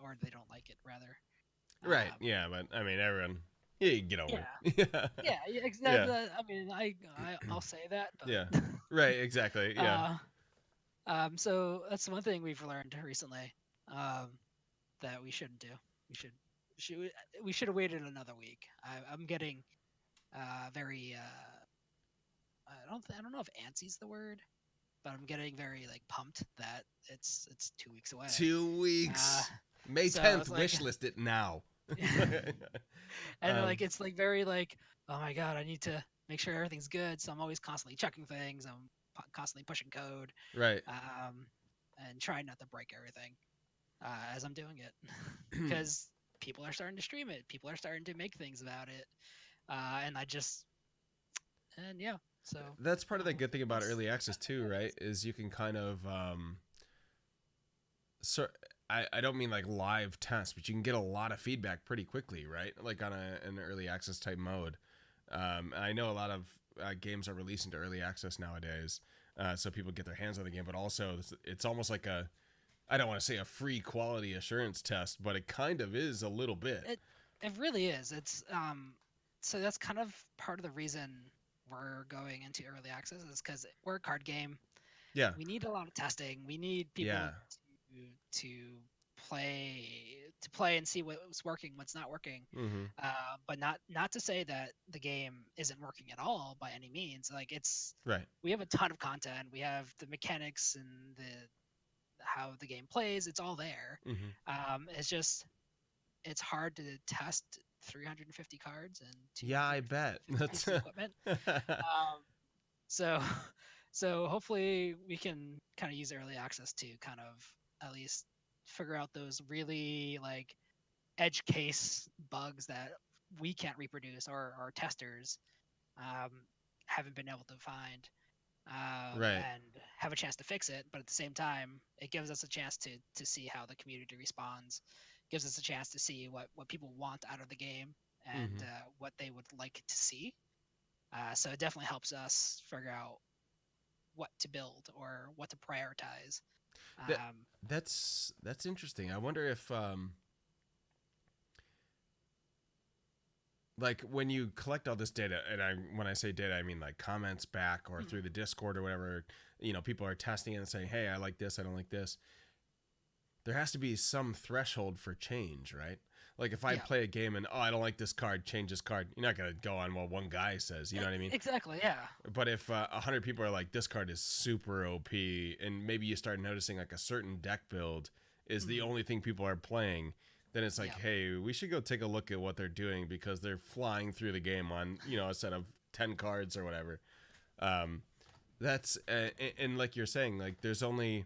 or they don't like it rather. Right. Um, Yeah, but I mean, everyone. Yeah, you can get over yeah, it. Yeah. yeah, Yeah. exactly. I mean, I'll say that, Yeah. but Right. Exactly. Yeah. uh, so that's one thing we've learned recently, um, that we shouldn't do. We should we should have waited another week. I'm getting very I don't know if antsy's the word, but I'm getting very like pumped that it's 2 weeks away. 2 weeks. May So 10th. it's like Wish list it now. and um. like it's like very like, oh my god, I need to make sure everything's good. So I'm always constantly checking things. I'm constantly pushing code, Right. um, and trying not to break everything as I'm doing it, because people are starting to stream it. People are starting to make things about it, and I just and yeah. So That's part of the good thing about let's early access too, right? Is you can kind of so I don't mean like live tests, but you can get a lot of feedback pretty quickly, right? Like on an early access type mode. I know a lot of games are released into early access nowadays, so people get their hands on the game. But also, it's almost like a, I don't want to say a free quality assurance test, but it kind of is a little bit. it really is. It's so that's kind of part of the reason we're going into early access is because we're a card game. Yeah, We need a lot of testing. We need people yeah, to play to play and see what's working, what's not working. mm-hmm. But not to say that the game isn't working at all by any means. Like it's Right. we have a ton of content. We have the mechanics and the how the game plays. It's all there. Mm-hmm. It's just it's hard to test 350 cards and Yeah, I bet 250 that's. pieces of equipment. Um, so so hopefully we can kind of use early access to kind of at least figure out those really like edge case bugs that we can't reproduce or our testers um, haven't been able to find, Right. and have a chance to fix it. But at the same time, it gives us a chance to see how the community responds, gives us a chance to see what people want out of the game and Mm-hmm. what they would like to see. So it definitely helps us figure out what to build or what to prioritize. That Um, that's interesting. I wonder if like when you collect all this data, and when I say data, I mean like comments back or through the Discord or whatever. People are testing it and saying, "Hey, I like this. I don't like this." There has to be some threshold for change, right? Like if I yeah, play a game and I don't like this card, change this card. You're not gonna go on what one guy says. You know what I mean? exactly. Yeah. But if 100 people are like, this card is super OP, and maybe you start noticing like a certain deck build is the Mhm. only thing people are playing, then it's like, Yeah. hey, we should go take a look at what they're doing because they're flying through the game on a set of 10 cards or whatever. Um, that's and like you're saying, like there's only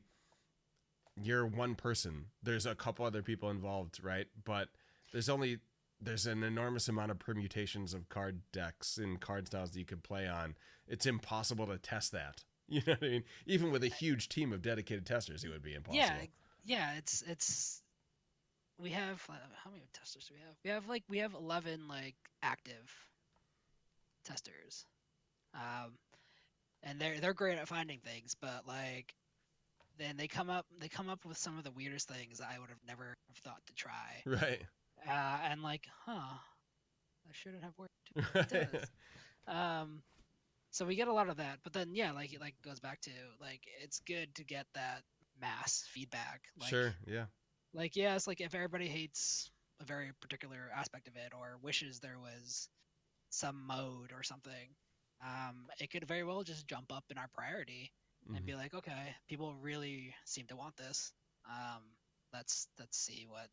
you're one person. There's a couple other people involved, right? But there's only there's an enormous amount of permutations of card decks and card styles that you could play on. It's impossible to test that. You know what I mean? Even with a huge team of dedicated testers, it would be Yeah. impossible. Yeah. It's we have how many testers do we have? We have 11 like active testers. Um, and they're great at finding things, but like then they come up with some of the weirdest things I would have never have thought to try. Right. And like, that shouldn't have worked, but it does. Um, so we get a lot of that, but then yeah, like goes back to like it's good to get that mass feedback. Sure. Yeah. Like yes, like if everybody hates a very particular aspect of it or wishes there was some mode or something, it could very well just jump up in our priority and Hmm. be like, okay, people really seem to want this. Um, let's see what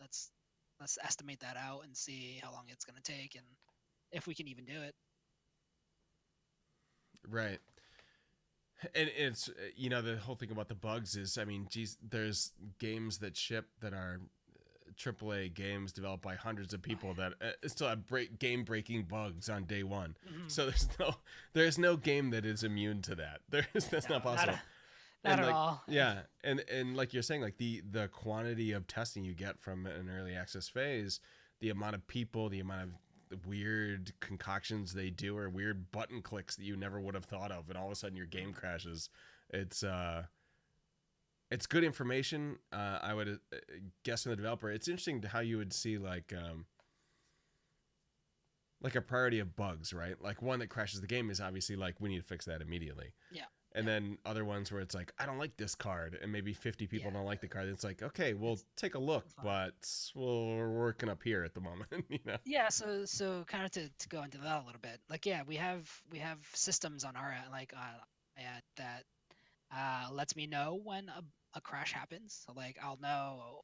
let's let's estimate that out and see how long it's going to take and if we can even do it. Right. And it's the whole thing about the bugs is, I mean, geez, there's games that ship that are AAA games developed by hundreds of Oh people that still have game breaking bugs on day one. yeah. Mm-hmm. So there's no game that is immune to that. That's not No, not possible. not And at like, all. yeah, and like you're saying, like the quantity of testing you get from an early access phase, the amount of people, the amount of weird concoctions they do, or weird button clicks that you never would have thought of, and all of a sudden your game crashes. It's it's good information. I would guess from the developer. It's interesting how you would see like a priority of bugs, right? Like one that crashes the game is obviously like we need to fix that immediately. Yeah. And Yeah. then other ones where it's like, I don't like this card, and maybe 50 people Yeah. don't like the card. It's like, okay, we'll It's take a look, fine. but we're working up here at the moment, you know? Yeah, so kind of to go into that a little bit. Like yeah, we have systems on our end, like and that lets me know when a crash happens. So like I'll know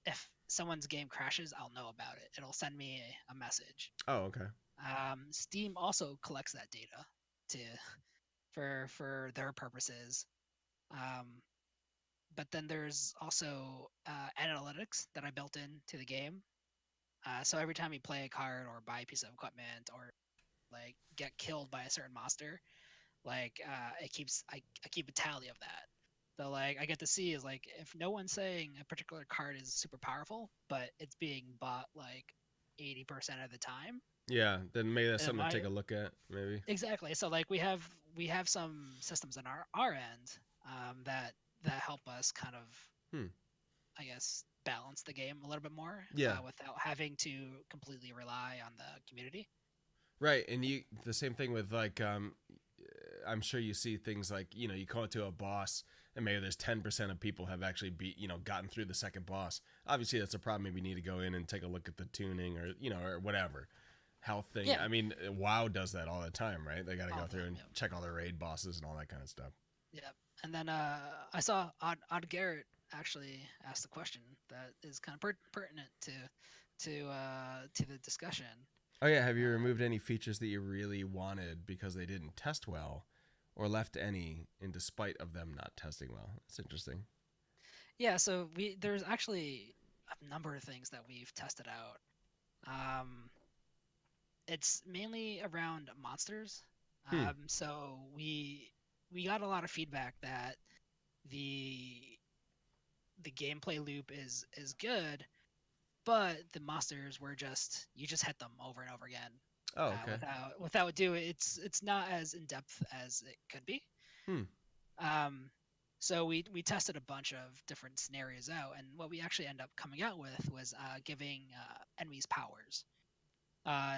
if someone's game crashes, I'll know about it. It'll send me a message. Oh, okay. Steam also collects that data to for their purposes. Um, but then there's also analytics that I built into the game. So every time you play a card or buy a piece of equipment or like get killed by a certain monster, like I keep a tally of that. So like I get to see is like if no one's saying a particular card is super powerful, but it's being bought like 80% of the time, Yeah, then maybe that's it something to might take a look at, maybe. exactly. So like we have some systems on our end that help us kind of Hmm. I guess balance the game a little bit more Yeah. without having to completely rely on the community. Right, and the same thing with like I'm sure you see things like, you call it to a boss, and maybe there's 10% of people have actually gotten through the second boss. Obviously that's a problem. Maybe you need to go in and take a look at the tuning, or or whatever health thing. Yeah, I mean, WoW does that all the time, right? They got to all go of through them. and Yeah, check all their raid bosses and all that kind of stuff. yeah. And then I saw Odd Garrett actually asked the question that is kind of pertinent to the discussion. Oh yeah, have you Uh, removed any features that you really wanted because they didn't test well, or left any in despite of them not testing well? It's interesting. yeah, so there's actually a number of things that we've tested out. Um, it's mainly around monsters. Hmm. So we got a lot of feedback that the the gameplay loop is good, but the monsters were just you just hit them over and over again Oh, okay. without doing it's not as in depth as it could be. Hmm. Um, so we tested a bunch of different scenarios out, and what we actually ended up coming out with was giving enemies powers.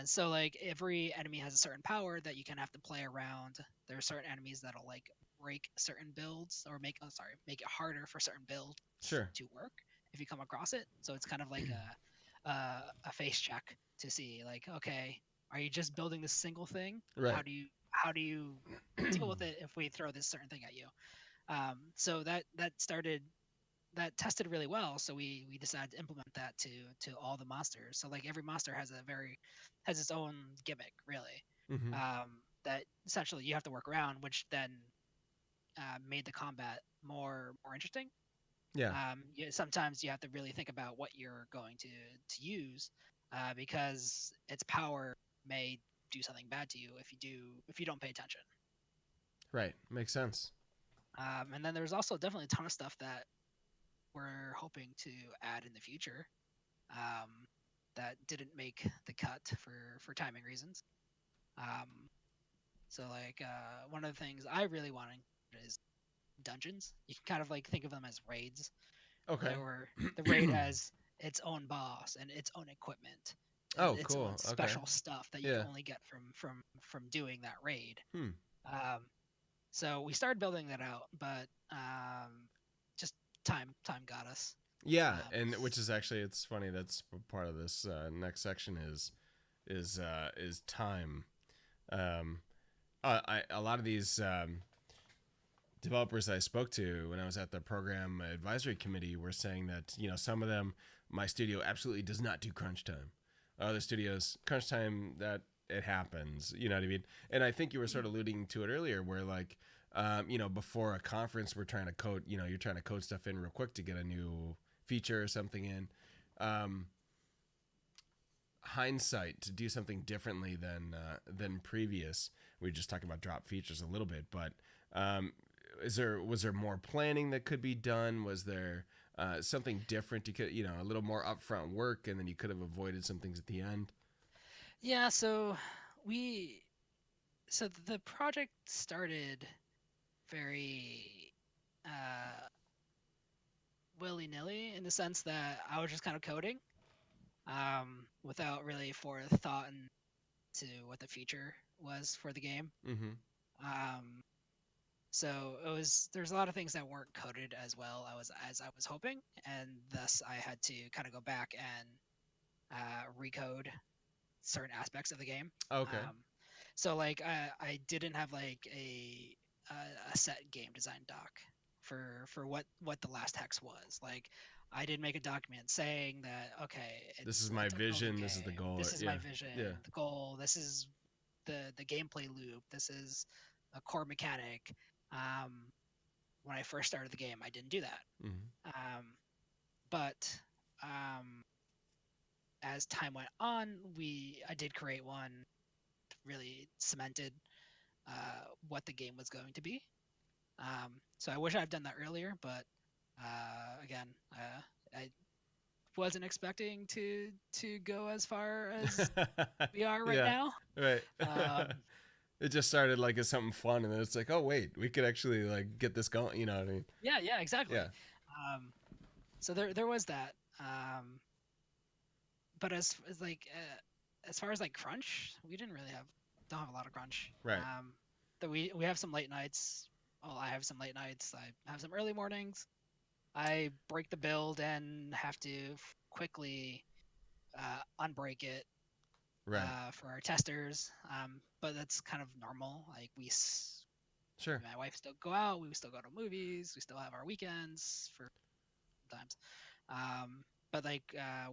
So like every enemy has a certain power that you kind of have to play around. There are certain enemies that'll like break certain builds or make it harder for certain builds Sure. to work if you come across it. So it's kind of like a face check to see like okay, are you just building this single thing? Right. How do you deal with it if we throw this certain thing at you? So that tested really well. So we decided to implement that to all the monsters. So like every monster has its own gimmick really. Mm-hmm. That essentially you have to work around, which then made the combat more interesting. Yeah. Sometimes you have to really think about what you're going to use because its power may do something bad to you if you don't pay attention. Right. Makes sense. And then there's also definitely a ton of stuff that we're hoping to add in the future um, that didn't make the cut for timing reasons. Um, so like one of the things I really want is dungeons. You can kind of like think of them as raids, Okay. where the raid has its own boss and its own equipment and Oh, its own cool. Okay. special stuff that you Yeah. can only get from doing that raid. Hmm. Um, so we started building that out, but just time got us. Yeah, Um, and which is actually, it's funny, that's part of this next section is time. A lot of these developers I spoke to when I was at the program advisory committee were saying that, some of them, my studio absolutely does not do crunch time. Other studios, crunch time, that it happens. You know what I mean? And I think you were sort of alluding to it earlier, where like, before a conference, we're trying to code. You're trying to code stuff in real quick to get a new feature or something in. Um, Hindsight to do something differently than previous. We were just talking about drop features a little bit, but um, was there more planning that could be done? Was there something different? You could, a little more upfront work, and then you could have avoided some things at the end. Yeah, we so the project started very uh, willy nilly in the sense that I was just kind of coding without really forethought into what the future was for the game. Mm-hmm. Um, so there's a lot of things that weren't coded as well as I was hoping, and thus I had to kind of go back and recode certain aspects of the game. Okay. Um, so like I didn't have like a set game design doc for what the last hex was. Like I did make a document saying that okay, This is it's a my deck building vision. This is the game. goal. This is my Yeah. vision, Yeah. the goal. This is the gameplay loop. This is a core mechanic. Um, when I first started the game, I didn't do that. Mm-hmm. But as time went on, I did create one really cemented what the game was going to be. So I wish I'd done that earlier, but again, I wasn't expecting to go as far as we are right Yeah. now. Right. Um, It just started like as something fun, and then it's like, oh wait, we could actually like get this going. You know what I mean? yeah, exactly. Yeah. Um, so there was that. But as like as far as like crunch, we didn't really don't have a lot of crunch. Right. That we have some late nights. Well, I have some late nights. I have some early mornings. I break the build and have to quickly unbreak it Right. for our testers. But that's kind of normal. Like Sure. my wife still go out. We still go to movies. We still have our weekends for times. Um, but like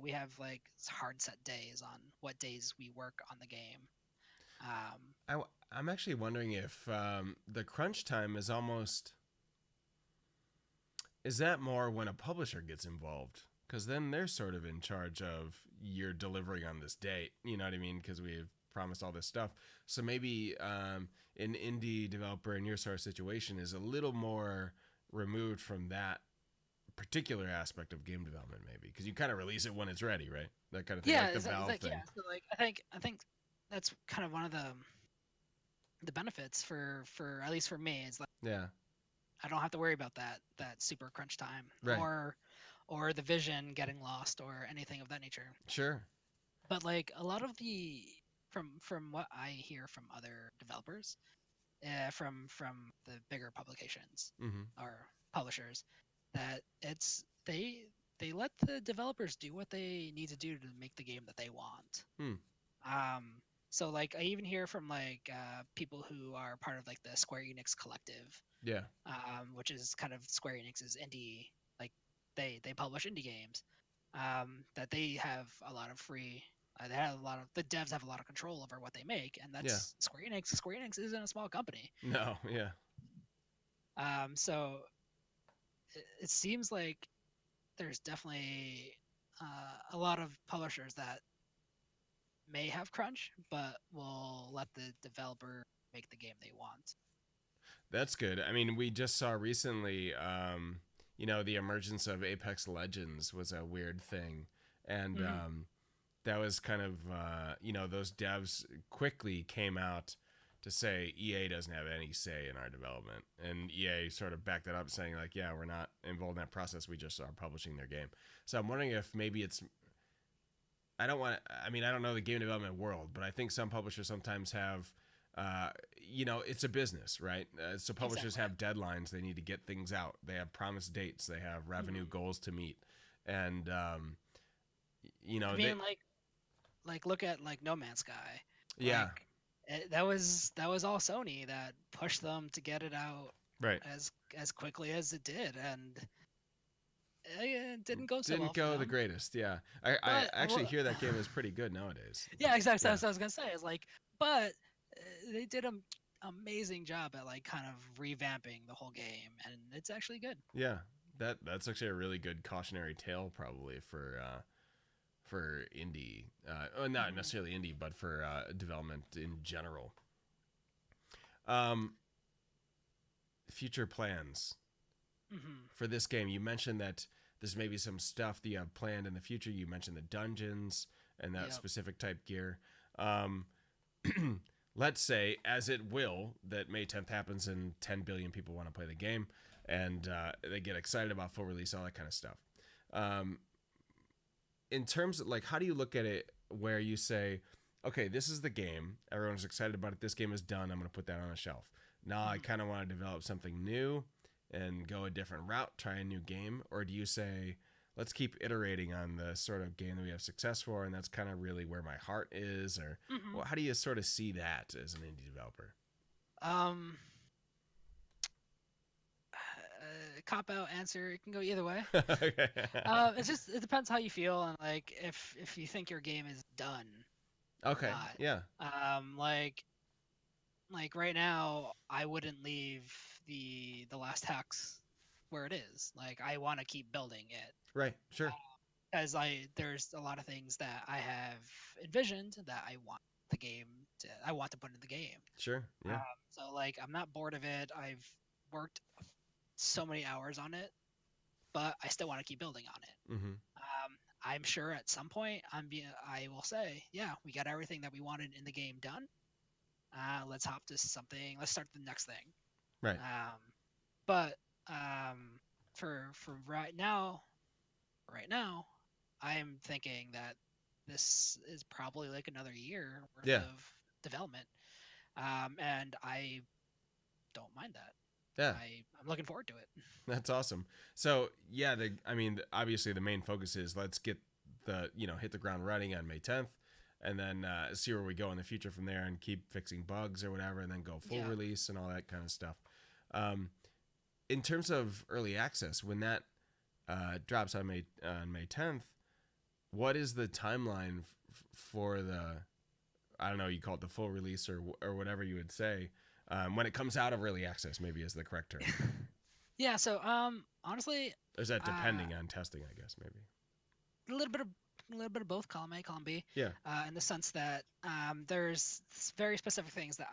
we have like hard set days on what days we work on the game. Um, I'm actually wondering if the crunch time is that more when a publisher gets involved? Because then they're sort of in charge of you're delivering on this date. You know what I mean? Because we've promised all this stuff. So maybe an indie developer in your sort of situation is a little more removed from that particular aspect of game development, maybe because you kind of release it when it's ready, right? That kind of thing, yeah, like the Valve like thing. yeah. So like I think that's kind of one of the benefits for at least for me is like Yeah. I don't have to worry about that super crunch time Right. or the vision getting lost or anything of that nature. Sure. But like a lot of the from what I hear from other developers, from the bigger publications Mm-hmm. or publishers, that they let the developers do what they need to do to make the game that they want. Hmm. So like I even hear from like people who are part of like the Square Enix collective, Yeah. which is kind of Square Enix's indie, like they publish indie games, that they have a lot of free. They have a lot of the devs have a lot of control over what they make, and Yeah. that's Square Enix. Square Enix isn't a small company, No. Yeah. so it seems like there's definitely a lot of publishers that may have crunch, but will let the developer make the game they want. That's good. I mean, we just saw recently, the emergence of Apex Legends was a weird thing, and Mm-hmm. that was kind of, those devs quickly came out to say EA doesn't have any say in our development, and EA sort of backed that up, saying like, yeah, we're not involved in that process. We just are publishing their game. So I'm wondering if maybe it's. I don't know the game development world, but I think some publishers sometimes have it's a business, right? So publishers Exactly. have deadlines. They need to get things out. They have promised dates. They have revenue Mm-hmm. goals to meet. And, I they, mean, like look at like No Man's Sky. yeah, Like that was all Sony that pushed them to get it out Right. as quickly as it did, and it didn't go so Didn't well for go the them. greatest. Yeah. I But actually hear that game is pretty good nowadays. yeah, exactly. Yeah. That's what I was gonna say. Is like, but they did an amazing job at like kind of revamping the whole game, and it's actually good. Yeah. That's actually a really good cautionary tale probably for indie, not Hmm. necessarily indie, but for development in general. Um, future plans Hmm. for this game. You mentioned that there's maybe some stuff that you have planned in the future. You mentioned the dungeons and that Yep. specific type gear. Um, let's say, as it will, that May 10th happens and 10 billion people want to play the game and they get excited about full release, all that kind of stuff. Um, in terms of like, how do you look at it where you say, okay, this is the game. Everyone's excited about it. This game is done. I'm going to put that on a shelf. Now I Hmm. kind of want to develop something new and go a different route, try a new game? Or do you say, let's keep iterating on the sort of game that we have success for, and that's kind of really where my heart is? Or Hmm. well, how do you sort of see that as an indie developer? Um, cop out answer. It can go either way. Okay. It's just it depends how you feel and like if you think your game is done or Okay. not. Yeah. Like right now, I wouldn't leave the last hex where it is. Like I want to keep building it Right. Sure. as I there's a lot of things that I have envisioned that I want to put in the game. Sure. Yeah. So like I'm not bored of it. I've worked so many hours on it, but I still want to keep building on it. Mm-hmm. I'm sure at some point I will say, yeah, we got everything that we wanted in the game done. Let's hop to something. Let's start the next thing. Right. Um, but for right now, I'm thinking that this is probably like another year worth Yeah. of development, and I don't mind that. Yeah. I'm looking forward to it. That's awesome. So yeah, I mean, obviously the main focus is let's get hit the ground running on May 10th, and then see where we go in the future from there, and keep fixing bugs or whatever, and then go full Yeah. release and all that kind of stuff. Um, in terms of early access, when that drops on May 10th, what is the timeline for the I don't know, you call it the full release or whatever you would say, when it comes out of early access, maybe is the correct term. Yeah. So honestly, Or is that uh, depending on testing? I guess maybe. a little bit of both, column A, column B, Yeah. in the sense that there's very specific things that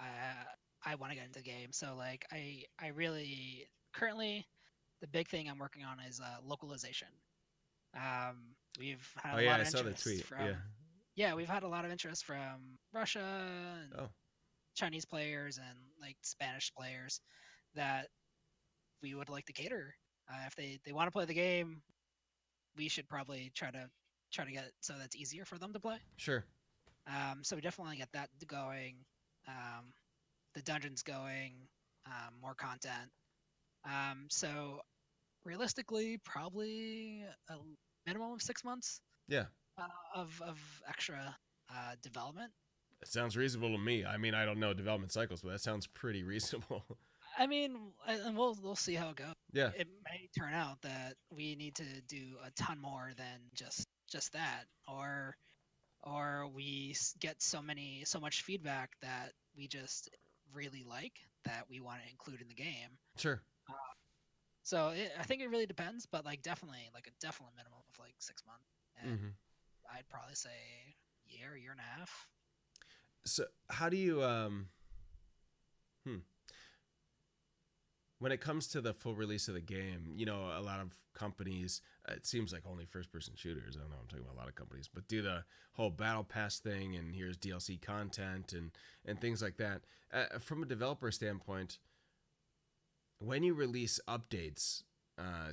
I want to get into the game. So like I really currently the big thing I'm working on is localization. We've Oh had a yeah, lot I of saw the interest tweet. Yeah. from yeah, we've had a lot of interest from Russia and Oh, Chinese players and like Spanish players that we would like to cater. If they want to play the game, we should probably try to get it so that's easier for them to play. sure. So we definitely get that going, um, the dungeons going, more content. So realistically, probably a minimum of 6 months Yeah. of extra development. It sounds reasonable to me. I mean, I don't know development cycles, but that sounds pretty reasonable. I mean, and we'll see how it goes. Yeah. It may turn out that we need to do a ton more than just that, or we get so much feedback that we just really like that we want to include in the game. Sure. Uh, so I think it really depends, but like definitely like a definite minimum of like 6 months, and Mm-hmm. I'd probably say year and a half. So how do you hmm. when it comes to the full release of the game, a lot of companies, it seems like only first person shooters. I don't know, I'm talking about a lot of companies, but do the whole battle pass thing and here's DLC content and things like that. From a developer standpoint, when you release updates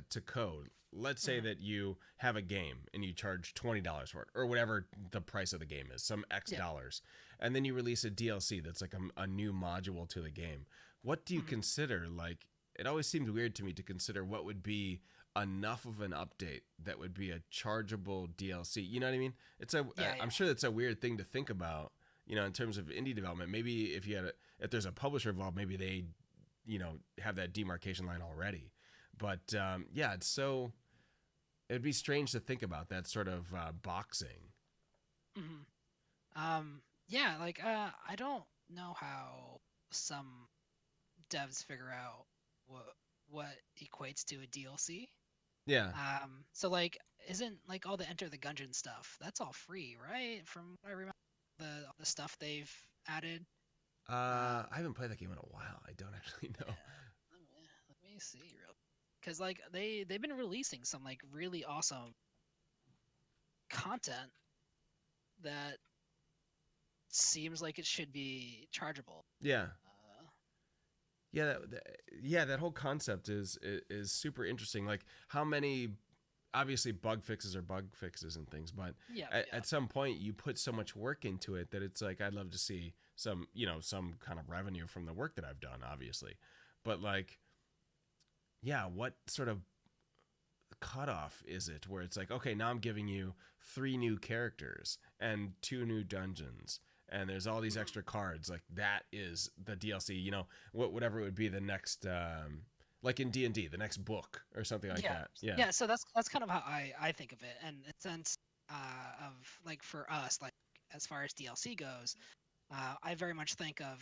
to code, let's say Hmm. that you have a game and you charge $20 for it or whatever the price of the game is, some X Yeah. dollars, and then you release a DLC that's like a new module to the game. What do you Hmm. consider like it always seems weird to me to consider what would be enough of an update that would be a chargeable DLC. You know what I mean? Yeah, I'm yeah. sure that's a weird thing to think about, in terms of indie development. Maybe if there's a publisher involved, maybe they have that demarcation line already. But yeah, it's so it'd be strange to think about that sort of boxing. Hmm. Yeah, like I don't know how some devs figure out what what equates to a DLC. Yeah. So like, isn't like all the Enter the Gungeon stuff? That's all free, right? From what I remember, the stuff they've added. I haven't played that game in a while. I don't actually know. Yeah, let me see real, because like they've been releasing some like really awesome content that seems like it should be chargeable. Yeah. Uh, Yeah, yeah, that whole concept is super interesting. Like how many obviously bug fixes are bug fixes and things, but yeah, yeah, at some point you put so much work into it that it's like I'd love to see some kind of revenue from the work that I've done, obviously. But like, yeah, what sort of cutoff is it where it's like, okay, now I'm giving you 3 new characters and 2 new dungeons and there's all these mhm, extra cards, like that is the DLC, whatever it would be the next like in D&D, the next book or something like yeah, that. Yeah. yeah. So that's kind of how I think of it, and in sense of like for us, like as far as DLC goes, I very much think of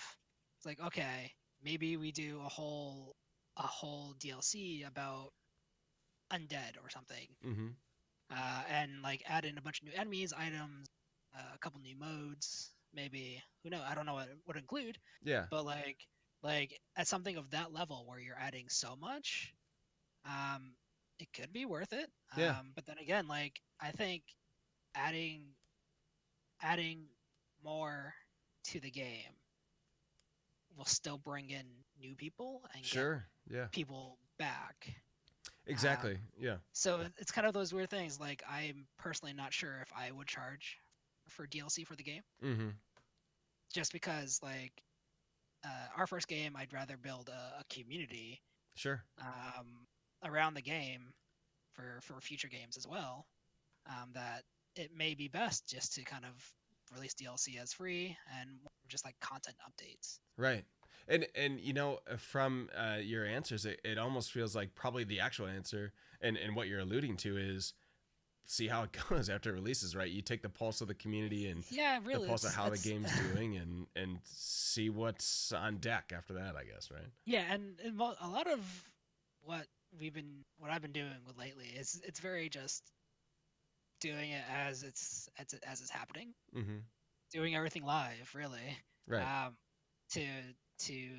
it's like okay, maybe we do a whole DLC about undead or something, Mhm. and like add in a bunch of new enemies, items, a couple new modes, maybe who knows? I don't know what it would include, Yeah. but like at something of that level where you're adding so much, um, it could be worth it. Yeah. But then again, like I think adding adding more to the game will still bring in new people and get Sure. Yeah. people back. Um, Exactly. Yeah. so it's kind of those weird things. Like I'm personally not sure if I would charge for DLC for the game, Mhm. just because like our first game, I'd rather build a community Sure. um, around the game for future games as well. That it may be best just to kind of release DLC as free and just like content updates. Right. And from your answers, it almost feels like probably the actual answer and what you're alluding to is see how it goes after it releases, right? You take the pulse of the community and Yeah, the really, pulse of it's how the that's game's doing and see what's on deck after that, I guess, right? yeah, and a lot of what what I've been doing with lately is it's very just doing it as it's happening, Mm-hmm. doing everything live, really. Right. Um, to to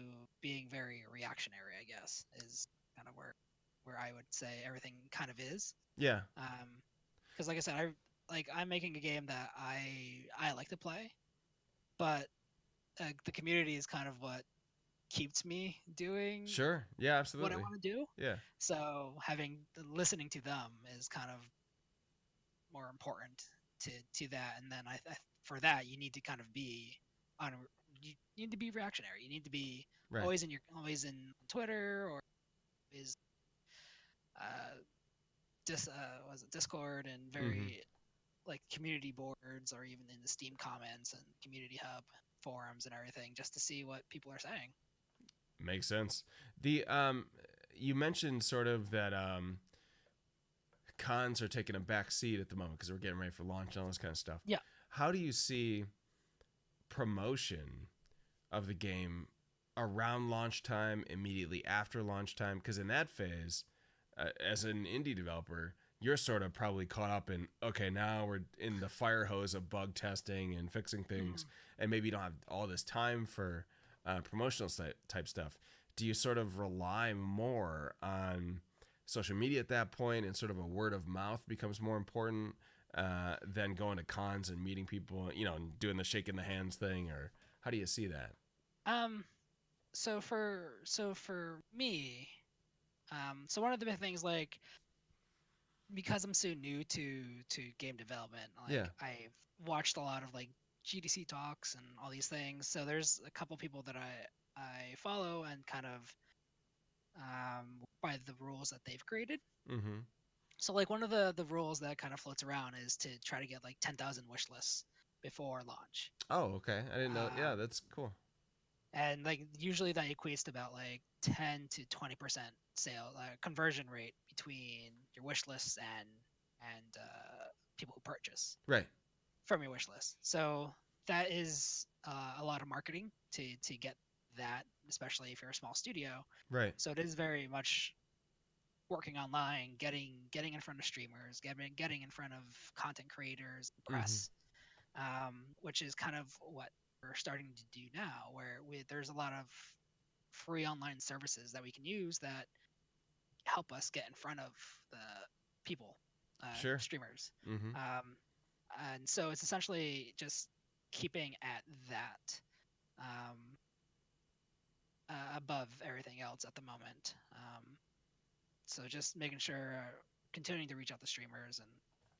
being very reactionary, I guess, is kind of where I would say everything kind of is. Yeah. Because like I said, I'm making a game that I like to play, but the community is kind of what keeps me doing Sure. Yeah, what I absolutely. want to do. Yeah. So listening to them is kind of more important to that. And then for that you need to kind of be on. You need to be reactionary. You need to be Right. always in Twitter or is uh was it Discord and Mm-hmm. very like community boards or even in the Steam comments and community hub forums and everything just to see what people are saying. Makes sense. The you mentioned sort of that cons are taking a back seat at the moment because we're getting ready for launch and all this kind of stuff. Yeah. How do you see promotion of the game around launch time, immediately after launch time? Because in that phase, as an indie developer, you're sort of probably caught up in okay, now we're in the fire hose of bug testing and fixing things, Mhm. and maybe you don't have all this time for promotional type stuff. Do you sort of rely more on social media at that point, and sort of a word of mouth becomes more important than going to cons and meeting people, and doing the shaking the hands thing, or how do you see that? Um. So for me, so one of the big things like because I'm so new to game development, Yeah. like I've watched a lot of like GDC talks and all these things. So there's a couple people that I follow and kind of by the rules that they've created. Mm-hmm. So like one of the rules that kind of floats around is to try to get like 10,000 wish lists before launch. Oh, okay. I didn't know. Yeah, Um, that's cool. and like usually that equates to about like 10 to 20% sale conversion rate between your wish lists and people who purchase Right. from your wish list. So that is a lot of marketing to get that, especially if you're a small studio. Right. So it is very much working online, getting in front of streamers, getting in front of content creators, Mm-hmm. press, which is kind of what we're starting to do now, where there's a lot of free online services that we can use that help us get in front of the people, Sure. streamers. Mm-hmm. Um, and so it's essentially just keeping at that um, above everything else at the moment. So just making sure, continuing to reach out to streamers and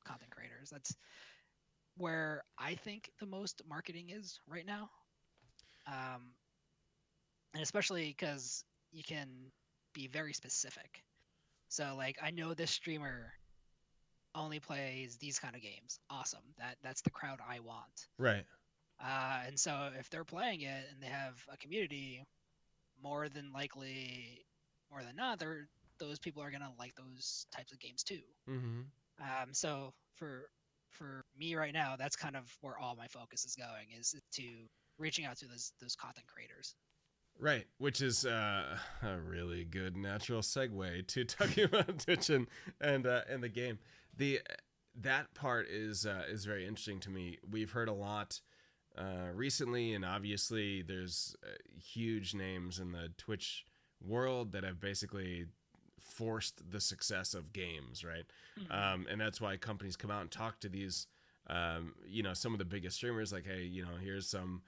content creators. That's where I think the most marketing is right now. Um, and especially because you can be very specific. So like I know this streamer only plays these kind of games. Awesome. That's the crowd I want. Right. And so if they're playing it and they have a community, more than likely, more than not, those people are gonna like those types of games too. Mm-hmm. So for me right now, that's kind of where all my focus is going is to reaching out to those content creators. Right, which is a really good natural segue to talking about Twitch and the game. The That part is very interesting to me. We've heard a lot recently, and obviously there's huge names in the Twitch world that have basically forced the success of games, right? Mm-hmm. And that's why companies come out and talk to these, some of the biggest streamers, like, hey, here's some,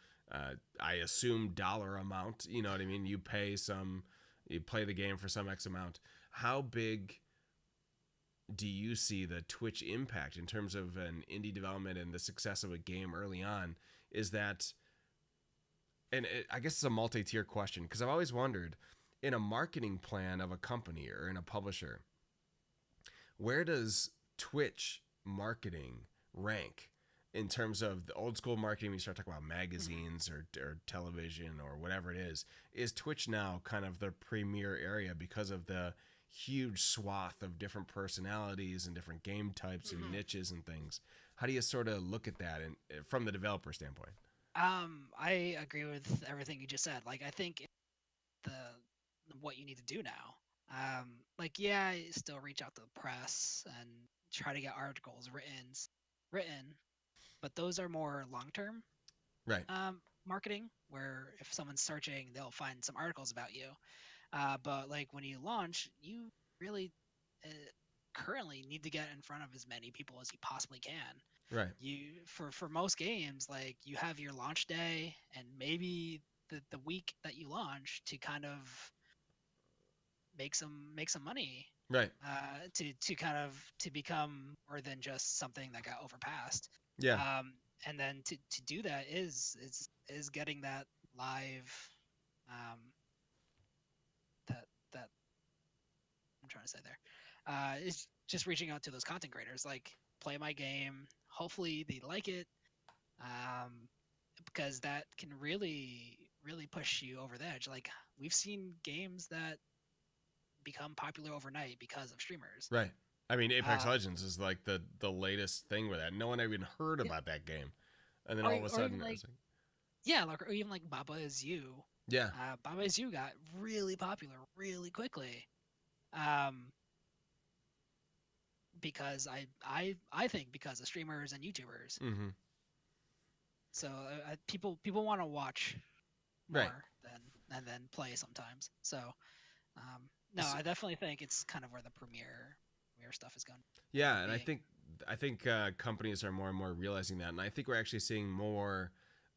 I assume dollar amount. You know what I mean? You play the game for some X amount. How big do you see the Twitch impact in terms of an indie development and the success of a game early on? Is that, I guess it's a multi-tier question because I've always wondered, in a marketing plan of a company or in a publisher, where does Twitch marketing rank in terms of the old school marketing? We start talking about Mm-hmm. magazines or television or whatever it is. Is Twitch now kind of the premier area because of the huge swath of different personalities and different game types and Mm-hmm. niches and things? How do you sort of look at that from the developer standpoint? I agree with everything you just said. Like I think the what you need to do now. Like yeah, still reach out to the press and try to get articles written, but those are more long term Right. marketing. Where if someone's searching, they'll find some articles about you. But like when you launch, you really uh, currently need to get in front of as many people as you possibly can. Right. For most games, like you have your launch day and maybe the week that you launch to kind of make some money, Right. to kind of to become more than just something that got overpassed. Yeah. And then to do that is getting that live, um, that that I'm trying to say there. Is just reaching out to those content creators, like play my game. Hopefully they like it, um, because that can really push you over the edge. Like we've seen games that become popular overnight because of streamers. Right. I mean, Apex Uh, Legends is like the latest thing with that. No one even heard yeah, about that game, and then or all of a or even sudden it like was like, yeah, like or even like Baba Is You. yeah. Baba Is You got really popular really quickly. Um, because I think because of streamers and YouTubers. Mm-hmm. So people want to watch Right. more than play sometimes. So no, So, I definitely think it's kind of where the premiere stuff is going to end yeah, up and being. I think companies are more and more realizing that, and I think we're actually seeing more,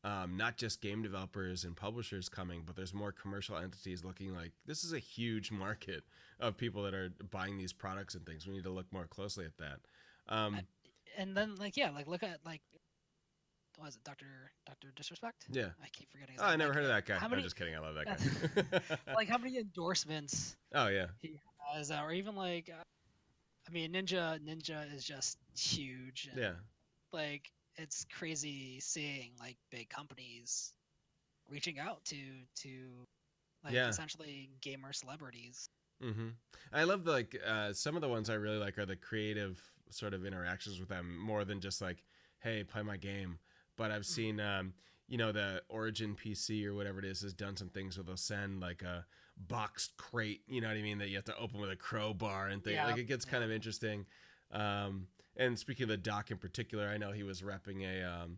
not just game developers and publishers coming, but there's more commercial entities looking like this is a huge market of people that are buying these products and things. We need to look more closely at that. I, Um, and then like yeah, like look at like what was it, Doctor Disrespect? yeah. I keep forgetting his Oh, I name. never Like heard of that guy. how I'm many just kidding. I love that guy. like how many endorsements Oh yeah. he has, or even like I mean Ninja is just huge, and Yeah. like it's crazy seeing like big companies reaching out to like Yeah. essentially gamer celebrities. Mm-hmm. I love like some of the ones I really like are the creative sort of interactions with them more than just like, hey, play my game. But I've Mhm. seen, the Origin PC or whatever it is has done some things where they'll send like a boxed crate, you know what I mean, that you have to open with a crowbar and things. Like Yeah, it gets kind yeah. of interesting. And speaking of the dock in particular, I know he was repping a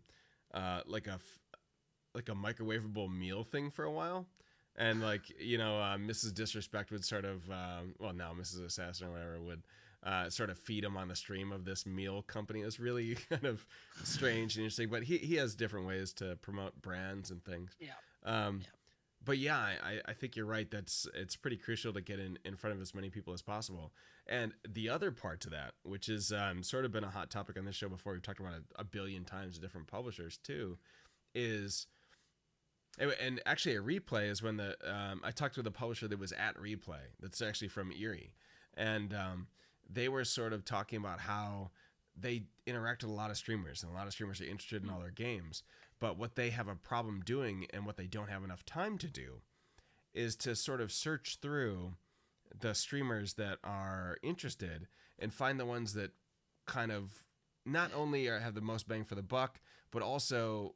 like a microwavable meal thing for a while. And like Mrs. Disrespect would sort of well now Mrs. Assassin or whatever would sort of feed him on the stream of this meal company. It was really kind of strange and interesting, but he has different ways to promote brands and things. Yeah, Um, yeah. but yeah, I think you're right. It's pretty crucial to get in front of as many people as possible. And the other part to that, which has sort of been a hot topic on this show before, we've talked about it a billion times to different publishers too, is and actually a replay is when the I talked with a publisher that was at replay that's actually from Erie, and they were sort of talking about how they interact with a lot of streamers and a lot of streamers are interested in Mm, all their games, but what they have a problem doing and what they don't have enough time to do is to sort of search through the streamers that are interested and find the ones that kind of not only have the most bang for the buck, but also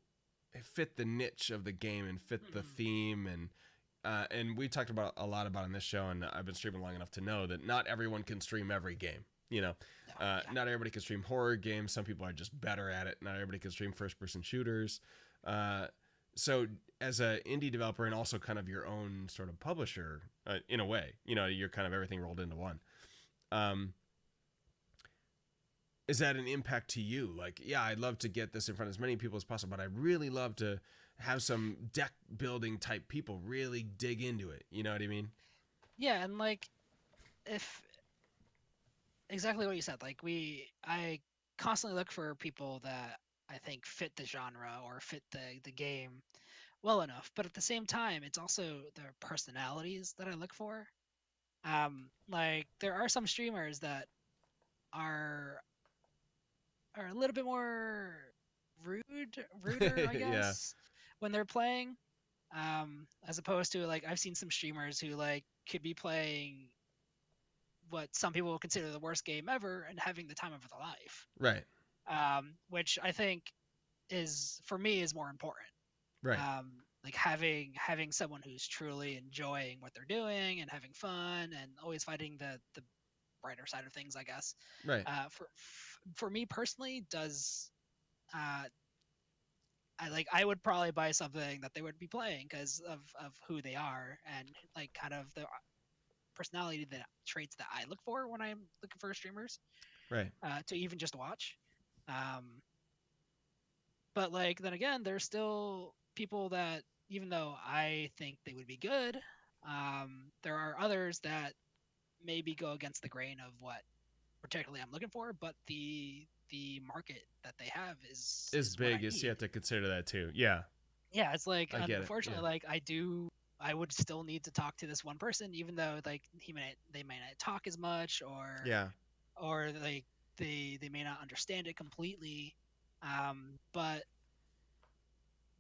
fit the niche of the game and fit the mhm. theme and we talked about a lot about on this show, and I've been streaming long enough to know that not everyone can stream every game. No, yeah, Not everybody can stream horror games. Some people are just better at it. Not everybody can stream first-person shooters. Uh, so, as an indie developer and also kind of your own sort of publisher, in a way, you're kind of everything rolled into one. Um, is that an impact to you? Like, yeah, I'd love to get this in front of as many people as possible, but I really love to have some deck building type people really dig into it. You know what I mean? yeah. And like if exactly what you said, like I constantly look for people that I think fit the genre or fit the game well enough. But at the same time, it's also their personalities that I look for. Like there are some streamers that are are a little bit more ruder, I Yeah. guess, when they're playing. As opposed to like I've seen some streamers who like could be playing what some people will consider the worst game ever and having the time of their life. Right. Which I think is for me is more important. Right. Like having someone who's truly enjoying what they're doing and having fun and always finding the brighter side of things, I guess. Right. For me personally, does uh, I would probably buy something that they would be playing because of who they are and like kind of the personality that traits that I look for when I'm looking for streamers Right. to even just watch. Um, but like then again, there's still people that even though I think they would be good, there are others that maybe go against the grain of what particularly I'm looking for, but the market that they have As is what I big as you need. have to consider that too. Yeah. Yeah, it's like I get it. Yeah. unfortunately like I would still need to talk to this one person even though like they may not talk as much Yeah. or like they may not understand it completely. But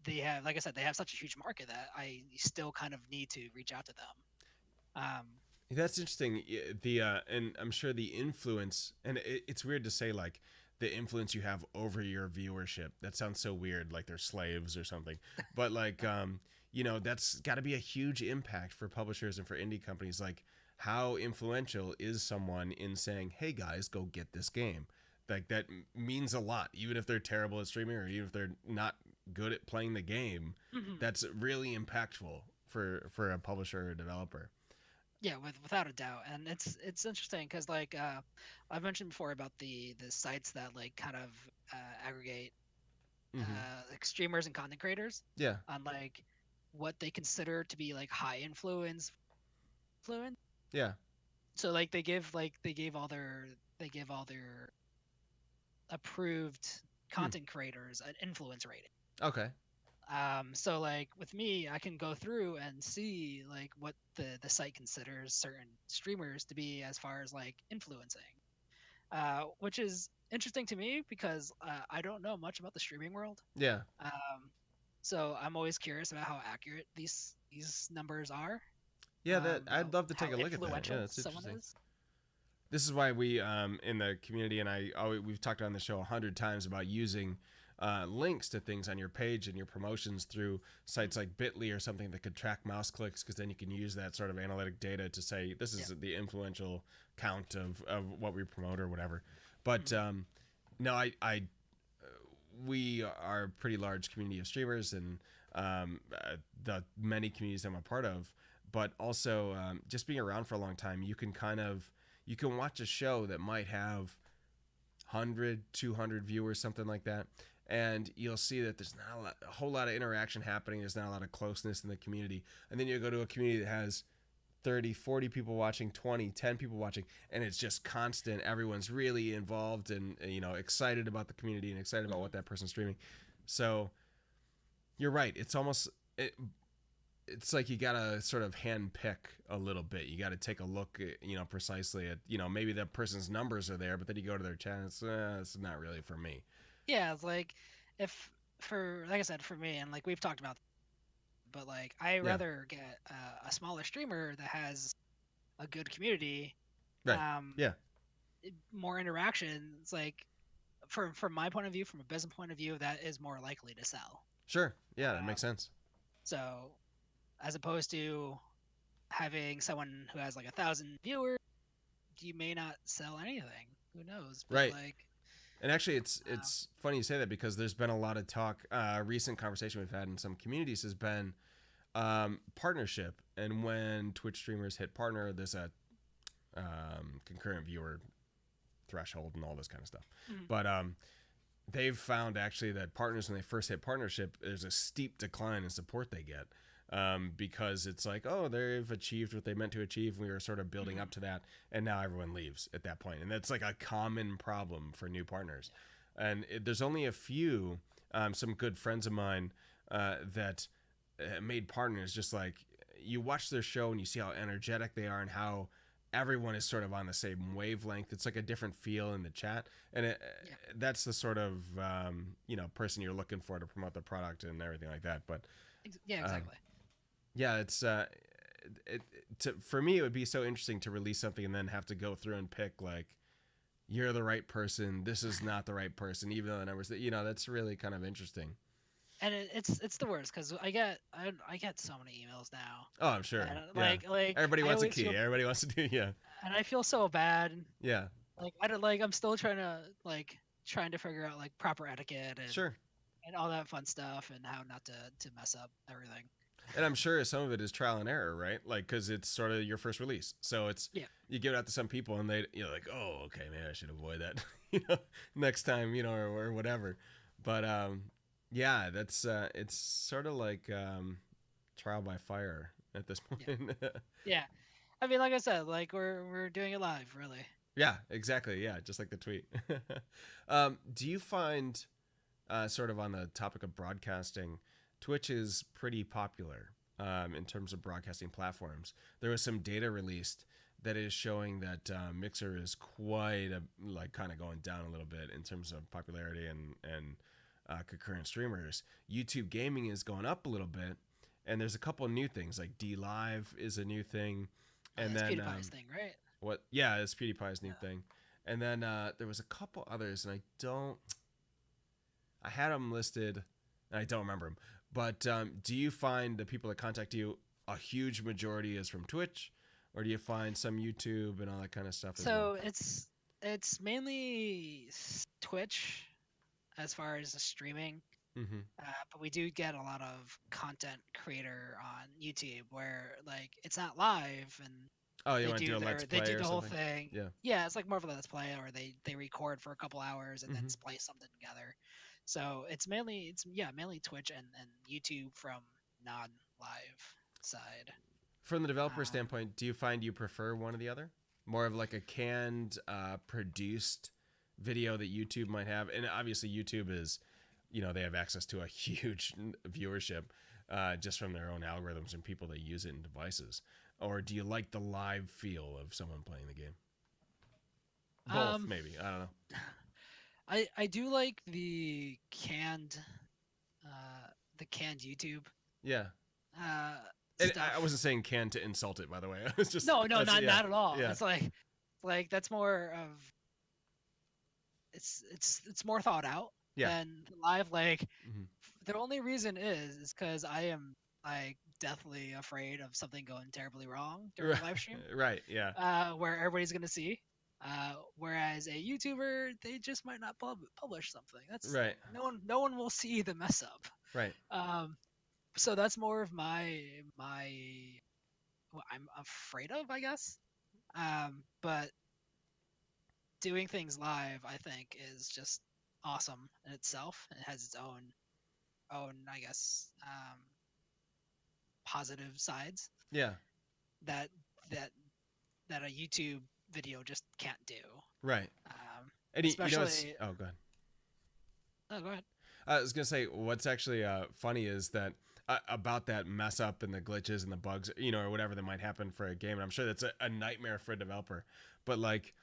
they have like I said they have such a huge market that I still kind of need to reach out to them. Um, That's interesting. The and I'm sure the influence, and it's weird to say like the influence you have over your viewership. That sounds so weird, like they're slaves or something. But like, that's got to be a huge impact for publishers and for indie companies. Like, how influential is someone in saying, "Hey guys, go get this game"? Like that means a lot, even if they're terrible at streaming or even if they're not good at playing the game. mhm. That's really impactful for a publisher or developer. Yeah, without a doubt, and it's interesting because like I've mentioned before about the sites that like kind of aggregate Mm-hmm. like streamers and content creators Yeah. on like what they consider to be like high influence. Yeah. So like they give all their approved Hmm. content creators an influence rating. Okay. So like with me, I can go through and see like what the site considers certain streamers to be as far as like influencing, which is interesting to me because I don't know much about the streaming world. Yeah. Um, So I'm always curious about how accurate these numbers are, Yeah, that I'd love to take how a look at that. Yeah, influential that's someone interesting. is. This is why we in the community, and we've talked on the show 100 times about using links to things on your page and your promotions through sites like Bitly or something that could track mouse clicks, because then you can use that sort of analytic data to say this Yeah. is the influential count of what we promote or whatever. But Mhm. no, I we are a pretty large community of streamers, and the many communities I'm a part of, but also just being around for a long time, you can watch a show that might have 100 200 viewers, something like that, and you'll see that there's not a whole lot of interaction happening. There's not a lot of closeness in the community, and then you go to a community that has 30 40 people watching, 20 10 people watching, and it's just constant. Everyone's really involved and excited about the community and excited about Mhm. what that person's streaming. So you're right, it's like you gotta sort of hand pick a little bit. You gotta take a look at, precisely at, maybe that person's numbers are there, but then you go to their channel, it's not really for me. Yeah, it's like if for like I said for me and like we've talked about, but like I Yeah, rather get a smaller streamer that has a good community, right. um, Yeah, more interactions. Like from my point of view, from a business point of view, that is more likely to sell. sure. Yeah, that Um, makes sense. so as opposed to having someone who has like 1,000 viewers, you may not sell anything. Who knows? But Right. like, And actually, it's uh, it's funny you say that, because there's been a lot of talk. Recent conversation we've had in some communities has been partnership, and when Twitch streamers hit partner, there's a concurrent viewer threshold and all this kind of stuff. mm, But they've found actually that partners, when they first hit partnership, there's a steep decline in support they get, because it's like, oh, they've achieved what they meant to achieve. We were sort of building mm, up to that, and now everyone leaves at that point, and that's like a common problem for new partners. And there's only a few, some good friends of mine that made partners. Just like, you watch their show and you see how energetic they are and how everyone is sort of on the same wavelength. It's like a different feel in the chat, and yeah, that's the sort of person you're looking for to promote the product and everything like that. But yeah, um, exactly. yeah, it, for me, it would be so interesting to release something and then have to go through and pick, like, you're the right person, this is not the right person, even though the numbers that that's really kind of interesting. And it's the worst because I get so many emails now, Oh, I'm sure. and Yeah, everybody I wants a always key. feel, Everybody wants to do. Yeah, and I feel so bad. yeah, Like I don't like I'm still trying to trying to figure out like proper etiquette sure. and all that fun stuff and how not to mess up everything. And I'm sure some of it is trial and error, right? Like, because it's sort of your first release, so it's, Yeah. you give it out to some people and they, like, oh, okay, maybe I should avoid that, next time, or whatever. But yeah, that's it's sort of like trial by fire at this Yeah. point. Yeah. I mean, like I said, like we're doing it live, really. Yeah, exactly. Yeah, just like the tweet. Do you find, sort of on the topic of broadcasting, Twitch is pretty popular in terms of broadcasting platforms. There was some data released that is showing that Mixer is quite like kind of going down a little bit in terms of popularity and concurrent streamers. YouTube gaming is going up a little bit, and there's a couple of new things, like D Live is a new thing, Oh, and that's then PewDiePie's thing, right? what? Yeah, it's PewDiePie's new Yeah. thing, and then there was a couple others, and I had them listed, and I don't remember them. But do you find the people that contact you, a huge majority is from Twitch, or do you find some YouTube and all that kind of stuff as well? So it's mainly Twitch as far as the streaming, Mm-hmm. but we do get a lot of content creator on YouTube where like it's not live and Oh, you want to do a let's they play do or the whole something? thing. Yeah. Yeah, it's like more of a let's play, or they record for a couple hours and then Mm-hmm. splice something together. So it's yeah mainly Twitch and YouTube from non live side. From the developer Um, standpoint, do you find you prefer one or the other? More of like a canned, produced video that YouTube might have, and obviously YouTube is, they have access to a huge viewership, just from their own algorithms and people that use it in devices. Or do you like the live feel of someone playing the game? Both, um, maybe. I don't know. I do like uh the canned YouTube Yeah. uh And I stuff. wasn't saying can to insult it, by the way. I was just No, no, that's not yeah, not at all. yeah, It's like that's more of it's more thought out yeah, than live. Like hmm the only reason is because I am like deathly afraid of something going terribly wrong during right, a live stream, right, yeah, where everybody's gonna see. Whereas a YouTuber, they just might not publish something. That's right, no one will see the mess up. right, Um, so that's more of my what I'm afraid of, I guess. But doing things live, I think, is just awesome in itself. It has its own, I guess, positive sides yeah, that that that a YouTube video just can't do. right. And you know it's Especially, oh, go ahead. oh, go ahead. I was gonna say what's actually funny is that about that mess up and the glitches and the bugs, or whatever that might happen for a game. And I'm sure that's a nightmare for a developer. But like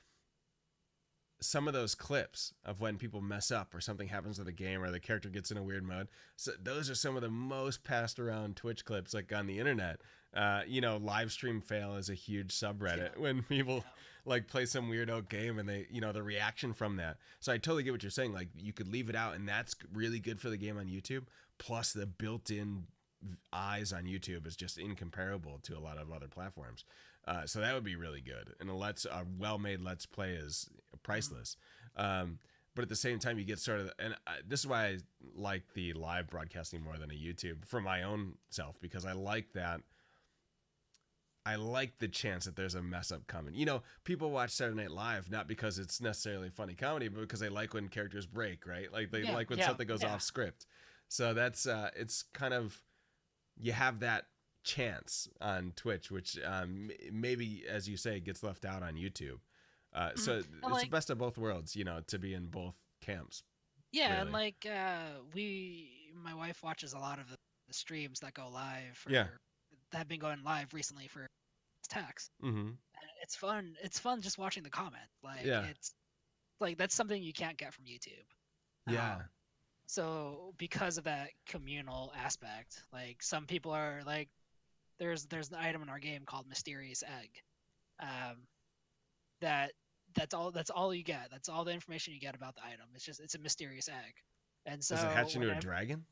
some of those clips of when people mess up or something happens with a game or the character gets in a weird mode, so those are some of the most passed around Twitch clips like on the internet. Live stream fail is a huge subreddit Yeah, when people yeah. like play some weirdo game and they, the reaction from that. So I totally get what you're saying. Like you could leave it out and that's really good for the game on YouTube. Plus the built-in eyes on YouTube is just incomparable to a lot of other platforms. So that would be really good. And a well-made Let's Play is Mhm. priceless. But at the same time, you get sort of, and this is why I like the live broadcasting more than a YouTube for my own self, because I like that. I like the chance that there's a mess up coming. People watch Saturday Night Live not because it's necessarily funny comedy, but because they like when characters break, right? Like they Yeah, like when yeah, something goes yeah. off script. So that's it's kind of you have that chance on Twitch, which maybe, as you say, gets left out on YouTube. Mhm. So And it's the like, best of both worlds, to be in both camps, yeah, and really. like, my wife watches a lot of the streams that go live Yeah. that have been going live recently for tax. Mm-hmm. It's fun. It's fun just watching the comment. Like Yeah. it's like that's something you can't get from YouTube. Yeah. So because of that communal aspect, like some people are like, there's an item in our game called Mysterious Egg. Um, that that's all you get. That's all the information you get about the item. It's a mysterious egg. And Does it so hatch into a whenever dragon?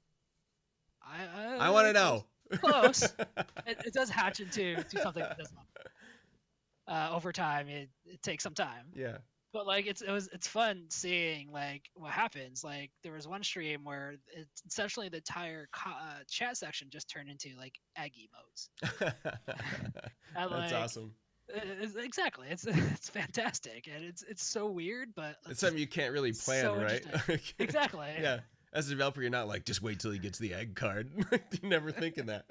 I I want to close know. close, it does hatch into something that does not. Over time, it takes some time. Yeah. But like it's fun seeing like what happens. Like there was one stream where it's essentially the entire chat section just turned into like egg emotes, and That's like awesome. exactly, it's fantastic, and it's so weird, but It's it's something you can't really plan, so right? interesting. Exactly. Yeah. As a developer, you're not like just wait till he gets the egg card. You're never thinking that.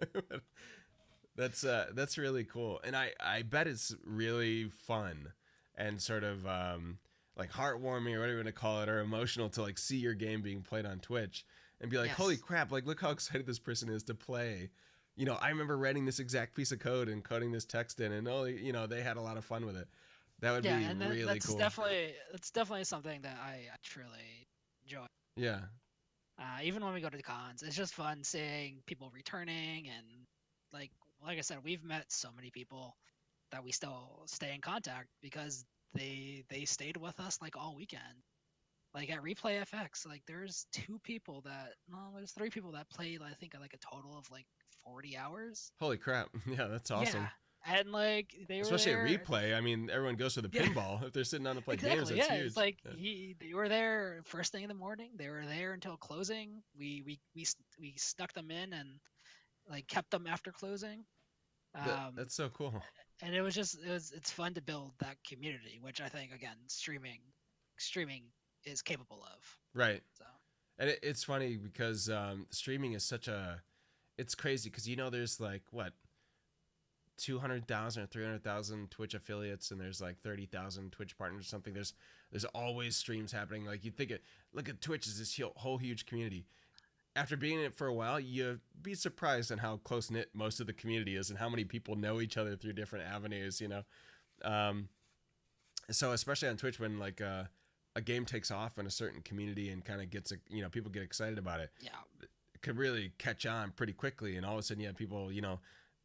That's really cool, and I bet it's really fun and sort of like heartwarming or whatever you want to call it, or emotional to like see your game being played on Twitch and be like, holy Yes. crap! Like, look how excited this person is to play. I remember writing this exact piece of code and coding this text in, and they had a lot of fun with it. That would Yeah, be and really that's cool. definitely something that I truly enjoy. Yeah. Even when we go to the cons, it's just fun seeing people returning, and like like I said, we've met so many people that we still stay in contact because they stayed with us like all weekend. Like at Replay FX, like there's three people that played, I think, like a total of like 40 hours. Holy crap! Yeah, that's Yeah, awesome. and like they were Especially at there. replay. I mean, everyone goes for the Yeah, pinball. If they're sitting down to play games, exactly. that's Yeah, it's huge. like they were there first thing in the morning. They were there until closing. We snuck them in and like kept them after closing. Um, That's so cool. and it's fun to build that community, which I think again streaming is capable of. Right. So And it's funny because streaming is it's crazy because there's like what 200,000 or 300,000 Twitch affiliates and there's like 30,000 Twitch partners or something. There's always streams happening. Like you think look at Twitch as this whole huge community. After being in it for a while, you'd be surprised on how close knit most of the community is and how many people know each other through different avenues. Um, so especially on Twitch when like a game takes off in a certain community and kind of gets people get excited about it yeah, could really catch on pretty quickly, and all of a sudden you have people,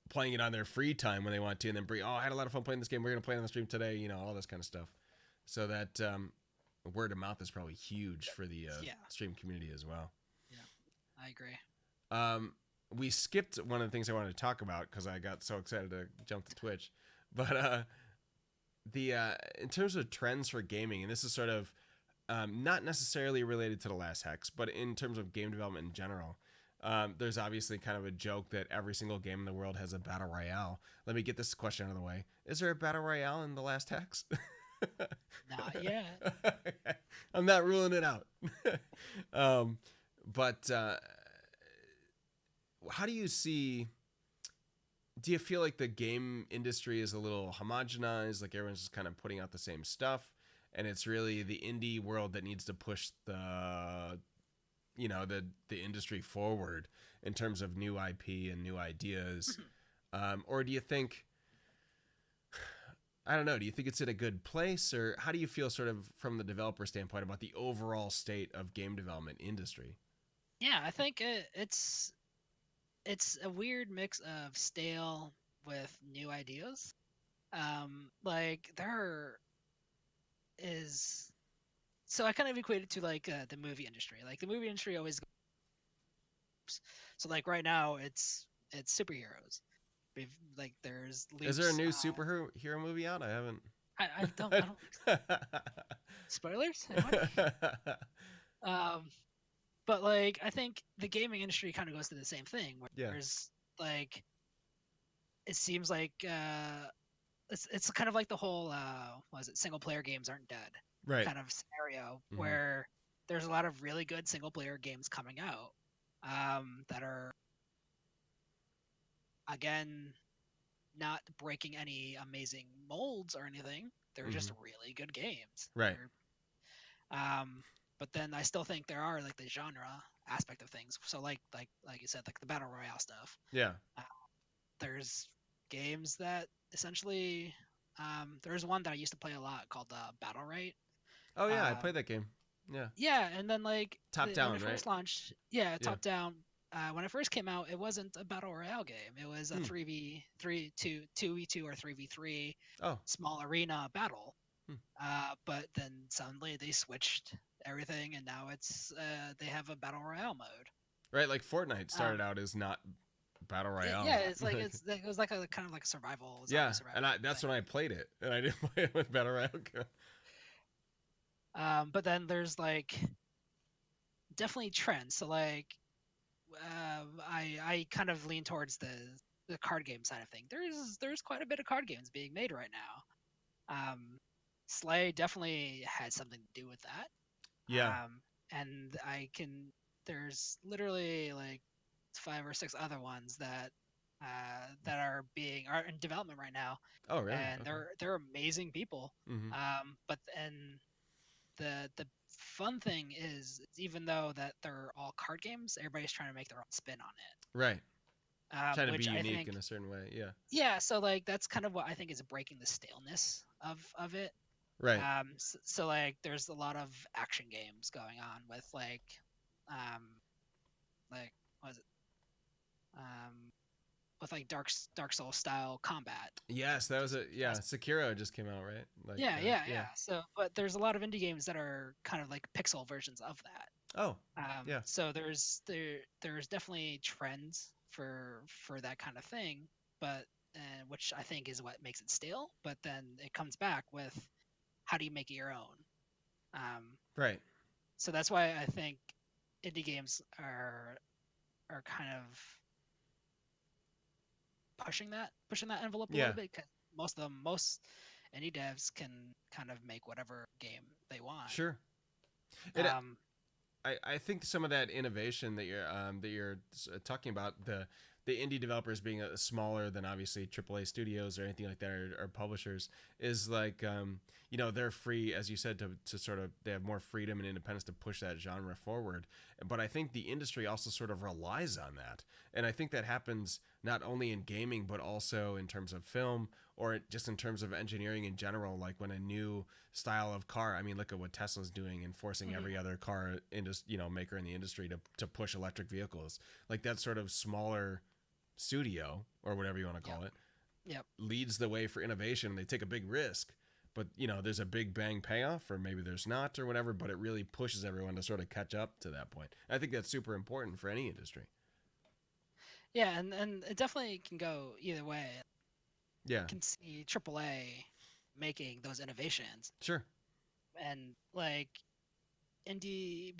playing it on their free time when they want to, and then bring, I had a lot of fun playing this game. We're gonna play it on the stream today. All this kind of stuff. So that word of mouth is probably huge for the Yeah. stream community as well. Yeah, I agree. We skipped one of the things I wanted to talk about because I got so excited to jump to Twitch, but the in terms of trends for gaming, and this is sort of not necessarily related to the Last Hex, but in terms of game development in general. There's obviously kind of a joke that every single game in the world has a battle royale. Let me get this question out of the way. Is there a battle royale in the Last Hex? Not yet. I'm not ruling it out. But how do you see... Do you feel like the game industry is a little homogenized, like everyone's just kind of putting out the same stuff, and it's really the indie world that needs to push the industry forward in terms of new IP and new ideas? Or do you think, I don't know, do you think it's in a good place, or how do you feel sort of from the developer standpoint about the overall state of game development industry? Yeah, I think it's a weird mix of stale with new ideas. Like there is, so I kind of equate it to like the movie industry. Like the movie industry always goes. So like right now it's superheroes. We've like there's Is there a loops. new superhero movie out? I haven't. I don't spoilers. Anybody? Um, but like I think the gaming industry kind of goes through the same thing where Yeah. there's like it seems like it's kind of like the whole what is it, single player games aren't dead Right. kind of scenario Mhm. where there's a lot of really good single player games coming out that are again not breaking any amazing molds or anything. They're just really good games. Right. But then I still think there are like the genre aspect of things. So like you said, like the battle royale stuff. Yeah. There's games that essentially there's one that I used to play a lot called Battle Right. Oh yeah, I Um, played that game. Yeah. yeah, and then like Top when down, it right? first launched, yeah, Yeah. top down. When it first came out, it wasn't a battle royale game. It was a 3v3, 2v2 or 3v3 Oh. small arena battle. Hmm. But then suddenly they switched everything, and now it's they have a battle royale mode. Right, like Fortnite started out as not battle royale. Yeah, it's like it was like a kind of like a survival. Yeah, survival and that's when I played it, and I didn't play it with battle royale. But then there's like definitely trends. So like I kind of lean towards the card game side of things. There's quite a bit of card games being made right now. Slay definitely had something to do with that. Yeah. And there's literally like 5 or 6 other ones that are in development right now. Oh really? And Okay. they're amazing people. Mm-hmm. But and the fun thing is even though that they're all card games, everybody's trying to make their own spin on it. Right. Trying to be Which I unique think, in a certain way. Yeah. yeah, so like that's kind of what I think is breaking the staleness of it. Right. So like there's a lot of action games going on with like what is it? With like Dark Souls style combat. Yes, that was Sekiro just came out, right? Like, yeah. So, but there's a lot of indie games that are kind of like pixel versions of that. Oh, yeah. So there's definitely trends for that kind of thing, but which I think is what makes it stale. But then it comes back with how do you make it your own? Right. So that's why I think indie games are kind of pushing that envelope a little bit, because most indie devs can kind of make whatever game they want. Sure. I think some of that innovation that you're talking about, the indie developers being smaller than obviously AAA studios or anything like that, or publishers, is like they're free, as you said, to sort of, they have more freedom and independence to push that genre forward. But I think the industry also sort of relies on that, and I think that happens not only in gaming but also in terms of film or just in terms of engineering in general, like when a new style of car, I mean, look at what Tesla's doing and forcing Mhm. every other car maker in the industry to push electric vehicles. Like that sort of smaller studio or whatever you want to Yep. call it Yep. leads the way for innovation. They take a big risk, but there's a big bang payoff, or maybe there's not, or whatever. But it really pushes everyone to sort of catch up to that point. I think that's super important for any industry. Yeah, and it definitely can go either way. Yeah, Can see AAA making those innovations, sure. and like indie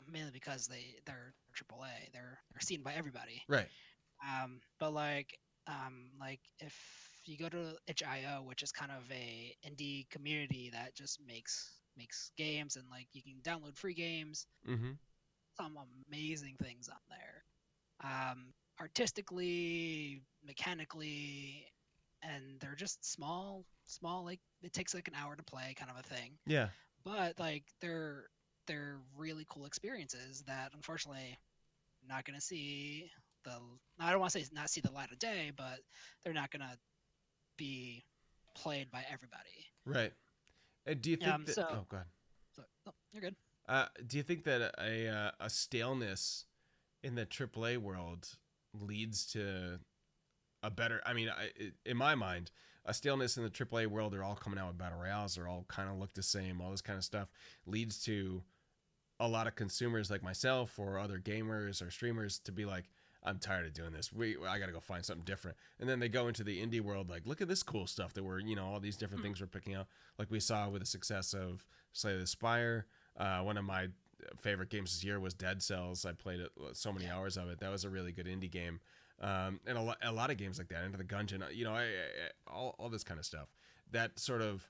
mainly because they're AAA, they're seen by everybody. Right. But like if you go to itch.io, which is kind of a indie community that just makes games, and like you can download free games, Mm-hmm. some amazing things on there. Artistically, mechanically, and they're just small. Like it takes like an hour to play, kind of a thing. Yeah. But like they're really cool experiences that unfortunately I'm not gonna see the. I don't want to say not see the light of day, but they're not gonna be played by everybody. Right. Do you think that? So Oh, God. no, you're good. Do you think that a staleness in the AAA world leads to a better? I mean, in my mind, a staleness in the AAA world, they're all coming out with battle royales. They're all kind of look the same. All this kind of stuff leads to a lot of consumers like myself or other gamers or streamers to be like, I'm tired of doing this. I got to go find something different. And then they go into the indie world like, look at this cool stuff that we're, all these different things we're picking out. Like we saw with the success of Slay the Spire. One of my favorite games this year was Dead Cells. I played it so many Yeah, hours of it. That was a really good indie game. And a lot of games like that, Into the Gungeon, all this kind of stuff. That sort of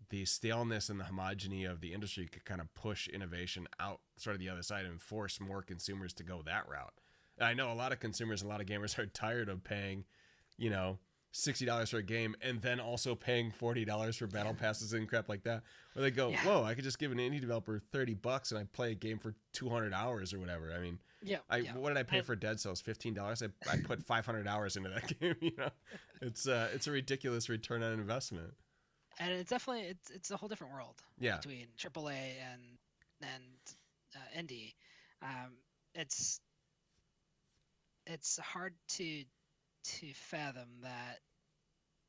the staleness and the homogeny of the industry could kind of push innovation out sort of the other side and force more consumers to go that route. And I know a lot of consumers, a lot of gamers are tired of paying, you know, $60 for a game and then also paying $40 for battle passes and crap like that. Where they go, yeah, whoa, I could just give an indie developer $30 and I play a game for 200 hours or whatever. I mean, yeah, yeah. what did I pay And for Dead Cells? $15. I put 500 hours into that game. It's a ridiculous return on investment. and it's definitely it's a whole different world Yeah. between AAA and indie. Um, it's it's hard to fathom that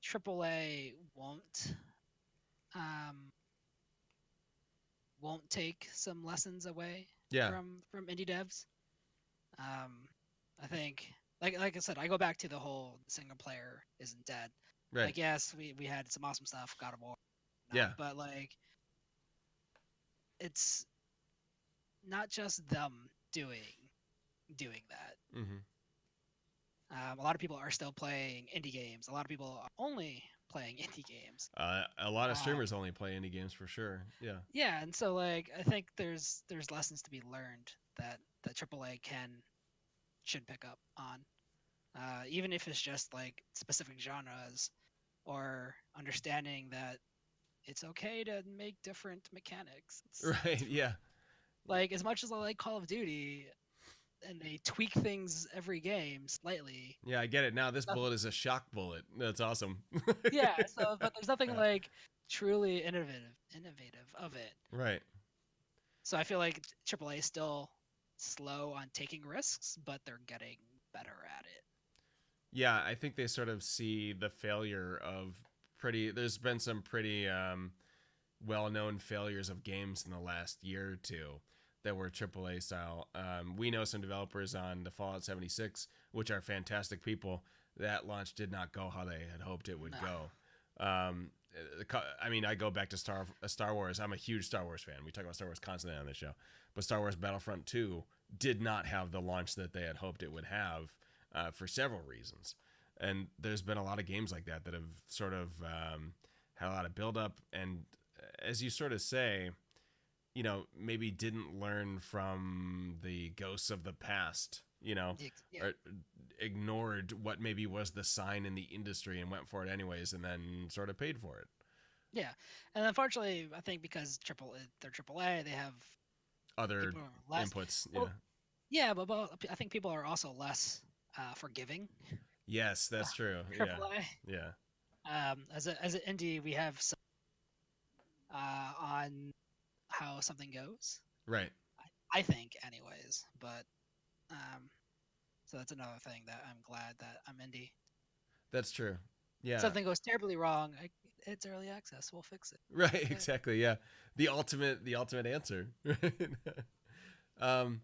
AAA um, won't take some lessons away Yeah. from indie devs. Um, I think like I said, I go back to the whole single player isn't dead. Right. Like yes, we had some awesome stuff, God of War, Yeah. but like it's not just them doing that. Mm-hmm. A lot of people are still playing indie games. A lot of people are only playing indie games. A lot of Um, streamers only play indie games for sure. Yeah. yeah, and so like I think there's lessons to be learned that AAA should pick up on, even if it's just like specific genres or understanding that it's okay to make different mechanics. Right. Yeah. Like as much as I like Call of Duty and they tweak things every game slightly. Yeah. I get it now. This Nothing, bullet is a shock bullet. That's awesome. yeah, so but there's nothing Yeah. like truly innovative of it. Right. So I feel like AAA is still slow on taking risks, but they're getting better at it. Yeah. I think they sort of see the failure of pretty. There's been some pretty well-known failures of games in the last year or two that were AAA style. We know some developers on the Fallout 76, which are fantastic people. That launch did not go how they had hoped it would No. go. I mean, I go back to Star Wars. I'm a huge Star Wars fan. We talk about Star Wars constantly on this show, but Star Wars Battlefront 2 did not have the launch that they had hoped it would have for several reasons. And there's been a lot of games like that have sort of had a lot of build up, and as you sort of say, maybe didn't learn from the ghosts of the past, Yeah. or ignored what maybe was the sign in the industry and went for it anyways, and then sort of paid for it. Yeah, and unfortunately, I think because they're AAA, they have Other people are less. inputs, yeah. Well, yeah, but I think people are also less forgiving. Yes, that's true. Yeah, AAA. yeah. As an indie, we have some on how something goes. Right. I think, anyways. But um, so that's another thing that I'm glad that I'm indie. That's true. Yeah. Something goes terribly wrong, it's early access. We'll fix it. Right. Okay. Exactly. Yeah. The ultimate answer. Right. um,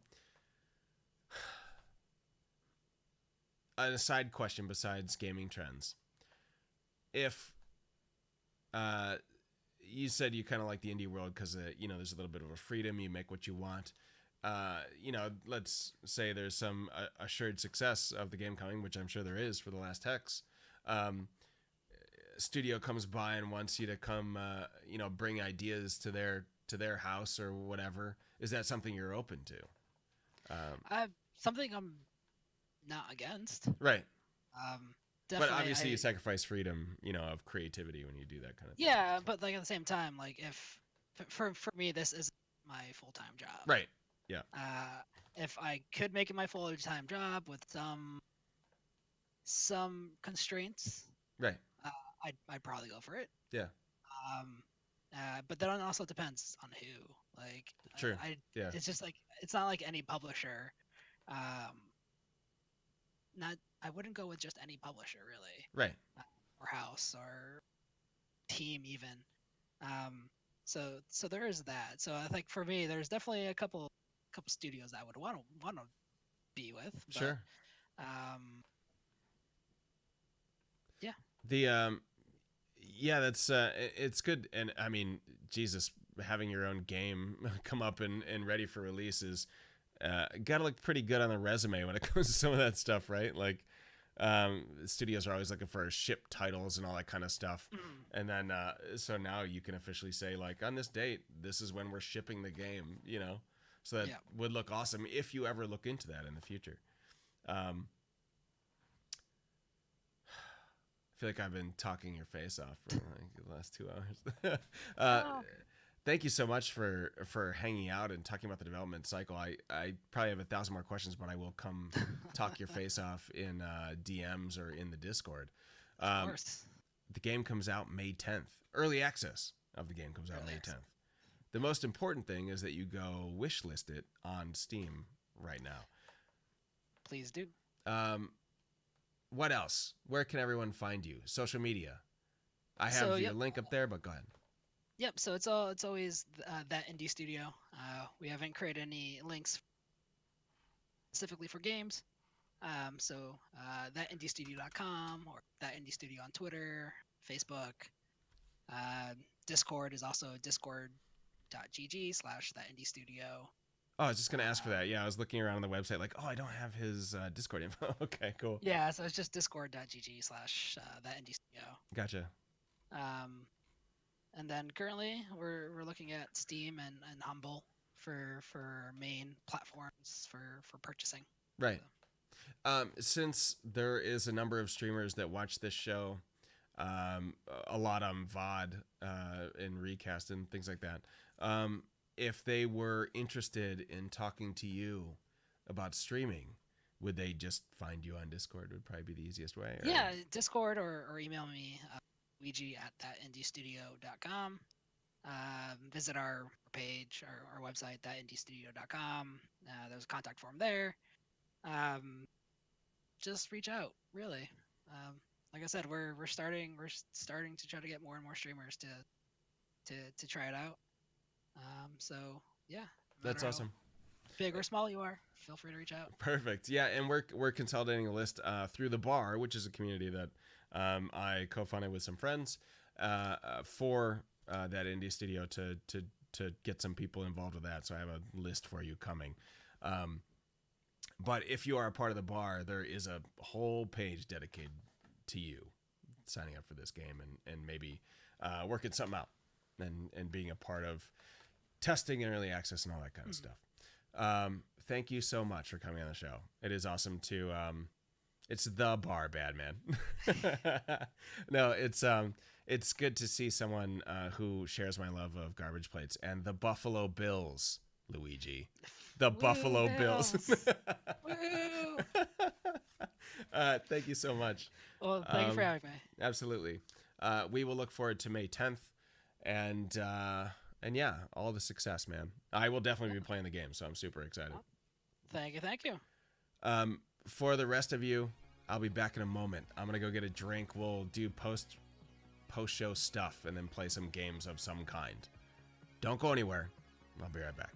a side question besides gaming trends. If you said you kind of like the indie world because there's a little bit of a freedom, you make what you want. Let's say there's some assured success of the game coming, which I'm sure there is for the Last Hex. Um, Studio comes by and wants you to come, bring ideas to their house or whatever. Is that something you're open to? Um, Something I'm not against. right. Um, But Definitely, obviously, you sacrifice freedom, of creativity when you do that kind of thing. yeah, but like at the same time, like if for me this is my full time job. Right. Yeah. If I could make it my full time job with some constraints, Right. uh, I'd probably go for it. Yeah. Um, but then it also depends on who. Like True. I, Yeah. it's just like it's not like any publisher. Um, not I wouldn't go with just any publisher really, Right. or house or team even. So there is that. So I think for me, there's definitely a couple studios I would want to be with, but Sure. um, yeah, The yeah, that's it's good, and I mean, Jesus, having your own game come up and ready for release is got to look pretty good on the resume when it comes to some of that stuff, right? Like, studios are always looking for ship titles and all that kind of stuff, and then so now you can officially say like on this date, this is when we're shipping the game, so that yeah. would look awesome if you ever look into that in the future. Um, I feel like I've been talking your face off for like the last 2 hours. uh, Oh. Thank you so much for hanging out and talking about the development cycle. I probably have 1,000 more questions, but I will come talk your face off in DMs or in the Discord. Of Um, course. the game comes out May 10th. Early access of the game comes out Early May access. 10th. The most important thing is that you go wishlist it on Steam right now. Please do. Um, what else? Where can everyone find you? Social media. I So have your yep, link up there, but go ahead. yep. So it's always that indie studio. We haven't created any links specifically for games. Thatindiestudio.com or that indie studio on Twitter, Facebook. Uh, Discord is also discord.gg/ that indie studio. Oh, I was just gonna ask for Uh, that. Yeah, I was looking around on the website, like, oh, I don't have his Discord info. Okay, cool. yeah, so it's just discord.gg/ that indie studio. Gotcha. Um, and then currently we're looking at Steam and Humble for main platforms for purchasing. Right. So, Since there is a number of streamers that watch this show, a lot on VOD and recast and things like that. If they were interested in talking to you about streaming, would they just find you on Discord? Would probably be the easiest way. Or... yeah, Discord or email me, Luigi at thatindiestudio.com. Visit our page, our website, thatindiestudio.com. There's a contact form there. Just reach out, really. Like I said, we're starting to try to get more and more streamers to try it out. So yeah, no That's matter how awesome. big or small you are, feel free to reach out. Perfect. Yeah, and we're consolidating a list through the bar, which is a community that I co-founded with some friends for that indie studio to get some people involved with that. So I have a list for you coming. But if you are a part of the bar, there is a whole page dedicated to you signing up for this game and maybe working something out and being a part of testing and early access and all that kind of stuff. Thank you so much for coming on the show. It is awesome to it's the bar bad man. No, it's good to see someone who shares my love of garbage plates and the Buffalo Bills, Luigi. The Woo, Buffalo Bills. Woo! Thank you so much. Well, thank you for having me. Absolutely. we will look forward to May 10th, and yeah, all the success, man. I will definitely be playing the game, so I'm super excited. Thank you, thank you. For the rest of you, I'll be back in a moment. I'm gonna go get a drink. We'll do post show stuff and then play some games of some kind. Don't go anywhere. I'll be right back.